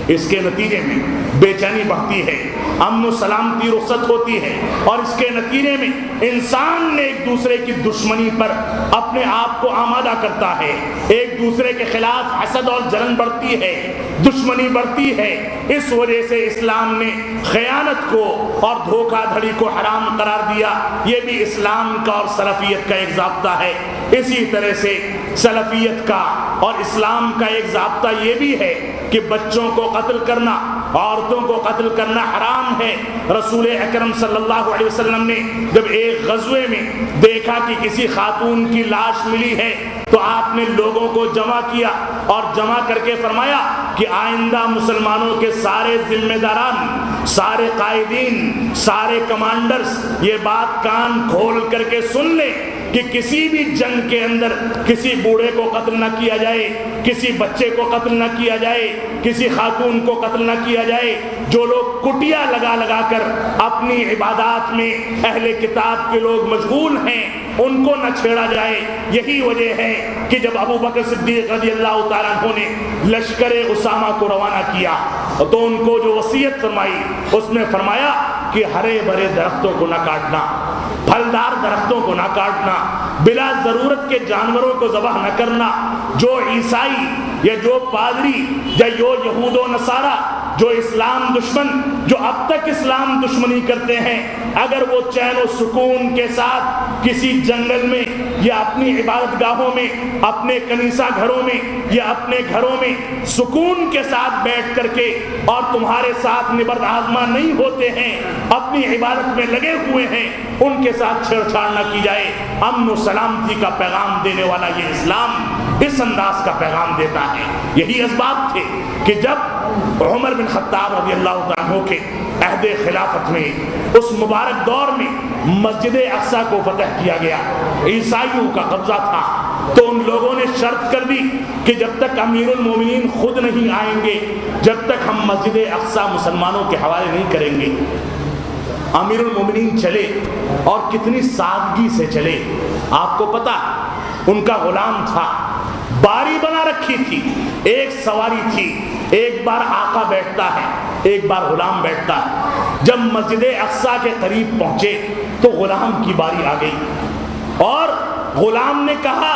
اس کے نتیجے میں بے چینی بڑھتی ہے، امن و سلامتی رخصت ہوتی ہے، اور اس کے نتیجے میں انسان نے ایک دوسرے کی دشمنی پر اپنے آپ کو آمادہ کرتا ہے، ایک دوسرے کے خلاف حسد اور جلن بڑھتی ہے، دشمنی بڑھتی ہے۔ اس وجہ سے اسلام نے خیانت کو اور دھوکہ دھڑی کو حرام قرار دیا۔ یہ بھی اسلام کا اور سلفیت کا ایک ضابطہ ہے۔ اسی طرح سے سلفیت کا اور اسلام کا ایک ضابطہ یہ بھی ہے کہ بچوں کو قتل کرنا، عورتوں کو قتل کرنا حرام ہے۔ رسول اکرم صلی اللہ علیہ وسلم نے جب ایک غزوے میں دیکھا کہ کسی خاتون کی لاش ملی ہے تو آپ نے لوگوں کو جمع کیا اور جمع کر کے فرمایا کہ آئندہ مسلمانوں کے سارے ذمہ داران، سارے قائدین، سارے کمانڈرز یہ بات کان کھول کر کے سن لیں کہ کسی بھی جنگ کے اندر کسی بوڑھے کو قتل نہ کیا جائے، کسی بچے کو قتل نہ کیا جائے، کسی خاتون کو قتل نہ کیا جائے۔ جو لوگ کٹیا لگا لگا کر اپنی عبادات میں اہل کتاب کے لوگ مشغول ہیں ان کو نہ چھیڑا جائے۔ یہی وجہ ہے کہ جب ابو بکر صدیق رضی اللہ تعالیٰ عنہ نے لشکر اسامہ کو روانہ کیا تو ان کو جو وصیت فرمائی اس میں فرمایا کہ ہرے بھرے درختوں کو نہ کاٹنا، پھلدار درختوں کو نہ کاٹنا، بلا ضرورت کے جانوروں کو ذبح نہ کرنا۔ جو عیسائی یا جو پادری یا جو یہود و نصارہ جو اسلام دشمن، جو اب تک اسلام دشمنی کرتے ہیں، اگر وہ چین و سکون کے ساتھ کسی جنگل میں یا اپنی عبادت گاہوں میں، اپنے کنیسہ گھروں میں یا اپنے گھروں میں سکون کے ساتھ بیٹھ کر کے اور تمہارے ساتھ نبرد آزما نہیں ہوتے ہیں، اپنی عبادت میں لگے ہوئے ہیں، ان کے ساتھ چھیڑ چھاڑ نہ کی جائے۔ امن و سلامتی کا پیغام دینے والا یہ اسلام اس انداز کا پیغام دیتا ہے۔ یہی اسباب تھے کہ جب عمر بن خطاب رضی اللہ عنہ کے عہد خلافت میں اس مبارک دور میں مسجد اقصیٰ کو فتح کیا گیا، عیسائیوں کا قبضہ تھا، تو ان لوگوں نے شرط کر دی کہ جب تک امیر المومنین خود نہیں آئیں گے، جب تک ہم مسجد اقصیٰ مسلمانوں کے حوالے نہیں کریں گے۔ امیر المومنین چلے اور کتنی سادگی سے چلے۔ آپ کو پتا ان کا غلام تھا، باری بنا رکھی تھی، ایک سواری تھی، ایک بار آقا بیٹھتا ہے، ایک بار غلام بیٹھتا ہے۔ جب مسجد اقصیٰ کے قریب پہنچے تو غلام کی باری آ گئی اور غلام نے کہا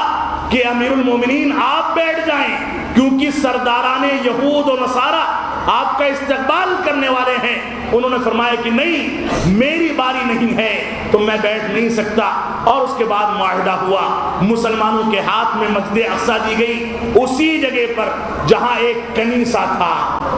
کہ امیر المومنین آپ بیٹھ جائیں، کیونکہ سرداران یہود و نصارہ آپ کا استقبال کرنے والے ہیں۔ انہوں نے فرمایا کہ نہیں، میری باری نہیں ہے تو میں بیٹھ نہیں سکتا۔ اور اس کے بعد معاہدہ ہوا، مسلمانوں کے ہاتھ میں مسجد اقصیٰ دی گئی، اسی جگہ پر جہاں ایک کنیسہ تھا۔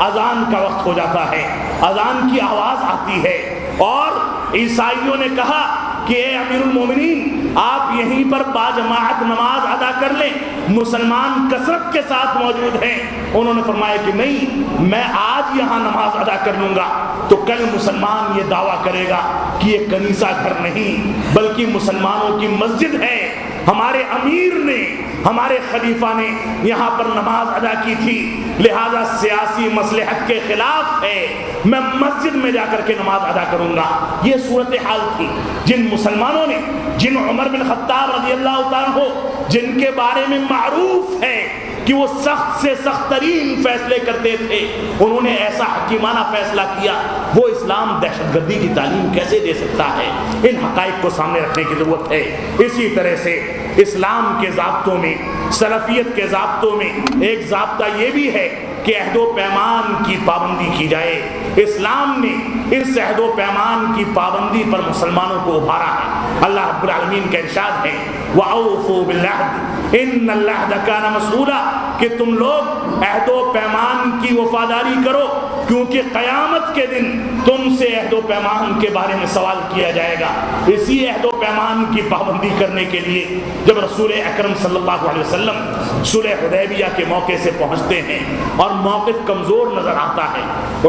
اذان کا وقت ہو جاتا ہے، اذان کی آواز آتی ہے اور عیسائیوں نے کہا کہ اے امیر المومنین آپ یہیں پر باجماعت نماز ادا کر لیں، مسلمان کثرت کے ساتھ موجود ہیں۔ انہوں نے فرمایا کہ نہیں، میں آج یہاں نماز ادا کر لوں گا تو کل مسلمان یہ دعویٰ کرے گا کہ یہ کنیسہ گھر نہیں بلکہ مسلمانوں کی مسجد ہے، ہمارے امیر نے، ہمارے خلیفہ نے یہاں پر نماز ادا کی تھی، لہذا سیاسی مصلحت کے خلاف ہے، میں مسجد میں جا کر کے نماز ادا کروں گا۔ یہ صورتحال تھی جن مسلمانوں نے، جن عمر بن خطاب رضی اللہ تعالیٰ عنہ جن کے بارے میں معروف ہے کہ وہ سخت سے سخت ترین فیصلے کرتے تھے، انہوں نے ایسا حکیمانہ فیصلہ کیا۔ وہ اسلام دہشت گردی کی تعلیم کیسے دے سکتا ہے؟ ان حقائق کو سامنے رکھنے کی ضرورت ہے۔ اسی طرح سے اسلام کے ضابطوں میں، سلفیت کے ضابطوں میں ایک ضابطہ یہ بھی ہے کہ عہد و پیمان کی پابندی کی جائے۔ اسلام نے اس عہد و پیمان کی پابندی پر مسلمانوں کو ابھارا ہے۔ اللہ رب العالمین کا ارشاد ہے وَأَوْفُوا بِالْعَهْدِ إِنَّ الْعَهْدَ كَانَ مَسْئُولًا، کہ تم لوگ عہد و پیمان کی وفاداری کرو کیونکہ قیامت کے دن تم سے عہد و پیمان کے بارے میں سوال کیا جائے گا۔ اسی عہد و پیمان کی پابندی کرنے کے لیے جب رسول اکرم صلی اللہ علیہ وسلم صلح حدیبیہ کے موقع سے پہنچتے ہیں اور موقف کمزور نظر آتا ہے،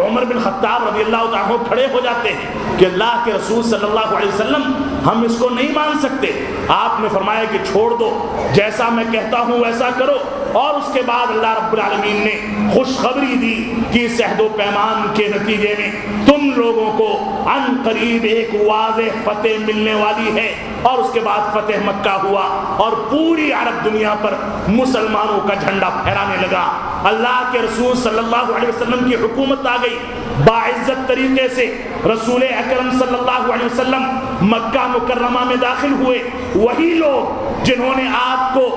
عمر بن خطاب رضی اللہ عنہ کھڑے ہو جاتے ہیں کہ اللہ کے رسول صلی اللہ علیہ وسلم ہم اس کو نہیں مان سکتے۔ آپ نے فرمایا کہ چھوڑ دو، جیسا میں کہتا ہوں ویسا کرو، اور اس کے بعد اللہ رب العالمین نے خوشخبری دی کہ اس عہد و پیمان کے نتیجے میں تم لوگوں کو عن قریب ایک واضح فتح ملنے والی ہے. اور اس کے بعد فتح مکہ ہوا اور پوری عرب دنیا پر مسلمانوں کا جھنڈا پھہرانے لگا. اللہ کے رسول صلی اللہ علیہ وسلم کی حکومت آ گئی. باعزت طریقے سے رسول اکرم صلی اللہ علیہ وسلم مکہ مکرمہ میں داخل ہوئے. وہی لوگ جنہوں نے آپ کو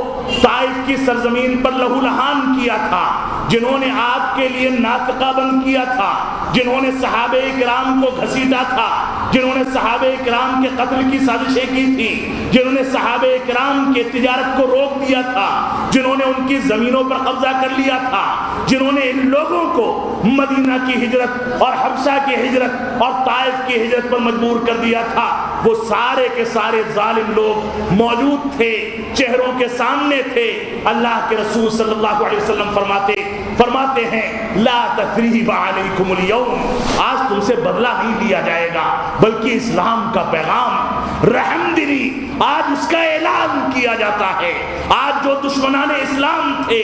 طائف کی سرزمین پر لہو لہان کیا تھا, جنہوں نے آپ کے لیے ناطقہ بند کیا تھا, جنہوں نے صحابہ کرام کو گھسیٹا تھا, جنہوں نے صحابہ کرام کے قتل کی سازشیں کی تھی, جنہوں نے صحابہ کرام کے تجارت کو روک دیا تھا, جنہوں نے ان کی زمینوں پر قبضہ کر لیا تھا, جنہوں نے ان لوگوں کو مدینہ کی ہجرت اور حبشہ کی ہجرت اور طائف کی ہجرت پر مجبور کر دیا تھا, وہ سارے کے سارے ظالم لوگ موجود تھے, چہروں کے سامنے تھے. اللہ کے رسول صلی اللہ علیہ وسلم فرماتے ہیں لا تثریب علیکم اليوم, آج تم سے بدلہ نہیں لیا جائے گا بلکہ اسلام کا پیغام رحم دلی آج اس کا اعلان کیا جاتا ہے. آج جو دشمنان اسلام تھے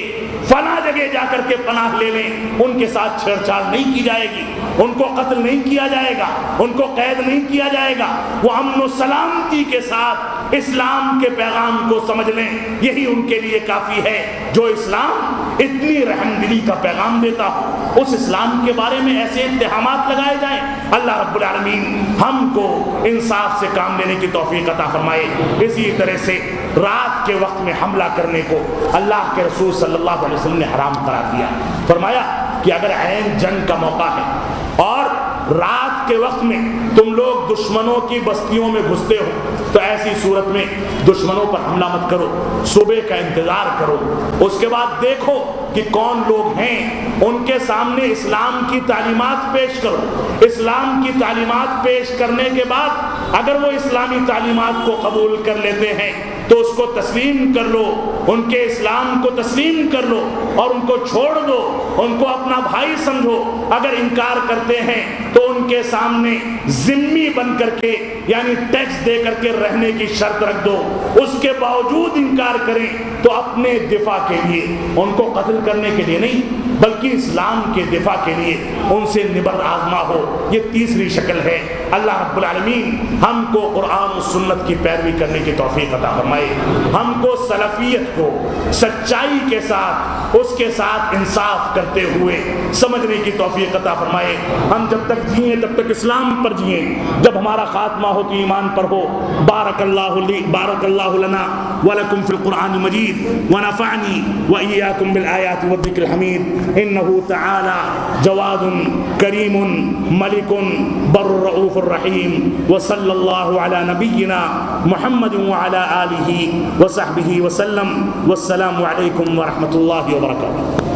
فلاں جگہ جا کر کے پناہ لے لیں, ان کے ساتھ چھیڑ چھاڑ نہیں کی جائے گی, ان کو قتل نہیں کیا جائے گا, ان کو قید نہیں کیا جائے گا. وہ امن و سلامتی کے ساتھ اسلام کے پیغام کو سمجھ لیں, یہی ان کے لیے کافی ہے. جو اسلام اتنی رحم دلی کا پیغام دیتا ہو, اس اسلام کے بارے میں ایسے اتہامات لگائے جائیں. اللہ رب العالمین ہم کو انصاف سے کام لینے کی توفیق عطا فرمائے. اسی طرح سے رات کے وقت میں حملہ کرنے کو اللہ کے رسول صلی اللہ علیہ وسلم نے حرام قرار دیا. فرمایا کہ اگر عین جنگ کا موقع ہے اور رات کے وقت میں تم لوگ دشمنوں کی بستیوں میں گھستے ہو تو ایسی صورت میں دشمنوں پر حملہ مت کرو, صبح کا انتظار کرو. اس کے بعد دیکھو کہ کون لوگ ہیں, ان کے سامنے اسلام کی تعلیمات پیش کرو. اسلام کی تعلیمات پیش کرنے کے بعد اگر وہ اسلامی تعلیمات کو قبول کر لیتے ہیں تو اس کو تسلیم کر لو, ان کے اسلام کو تسلیم کر لو اور ان کو چھوڑ دو, ان کو اپنا بھائی سمجھو. اگر انکار کرتے ہیں تو ان کے سامنے ذمہ بن کر کے یعنی ٹیکس دے کر کے رہنے کی شرط رکھ دو. اس کے باوجود انکار کریں تو اپنے دفاع کے لیے, ان کو قتل کرنے کے لیے نہیں بلکہ اسلام کے دفاع کے لیے ان سے نبرد آزما ہو. یہ تیسری شکل ہے. اللہ رب العالمین ہم کو قرآن و سنت کی پیروی کرنے کی توفیق عطا فرمائے. ہم کو سلفیت کو سچائی کے ساتھ, اس کے ساتھ انصاف کرتے ہوئے سمجھنے کی توفیق عطا فرمائے. ہم جب تک جئیں تب تک اسلام پر جئیں, جب ہمارا خاتمہ ہو تو ایمان پر ہو. بارک اللہ لنا ولکم فی القرآن مجید ونفعنی وإیاکم بالآیات والذکر الحمید انہ تعالی جواد کریم ملک بر رؤوف الرحیم وصلی اللہ علی نبینا محمد وعلی آلہ وصحبہ وسلم. والسلام علیکم ورحمۃ اللہ وبرکاتہ.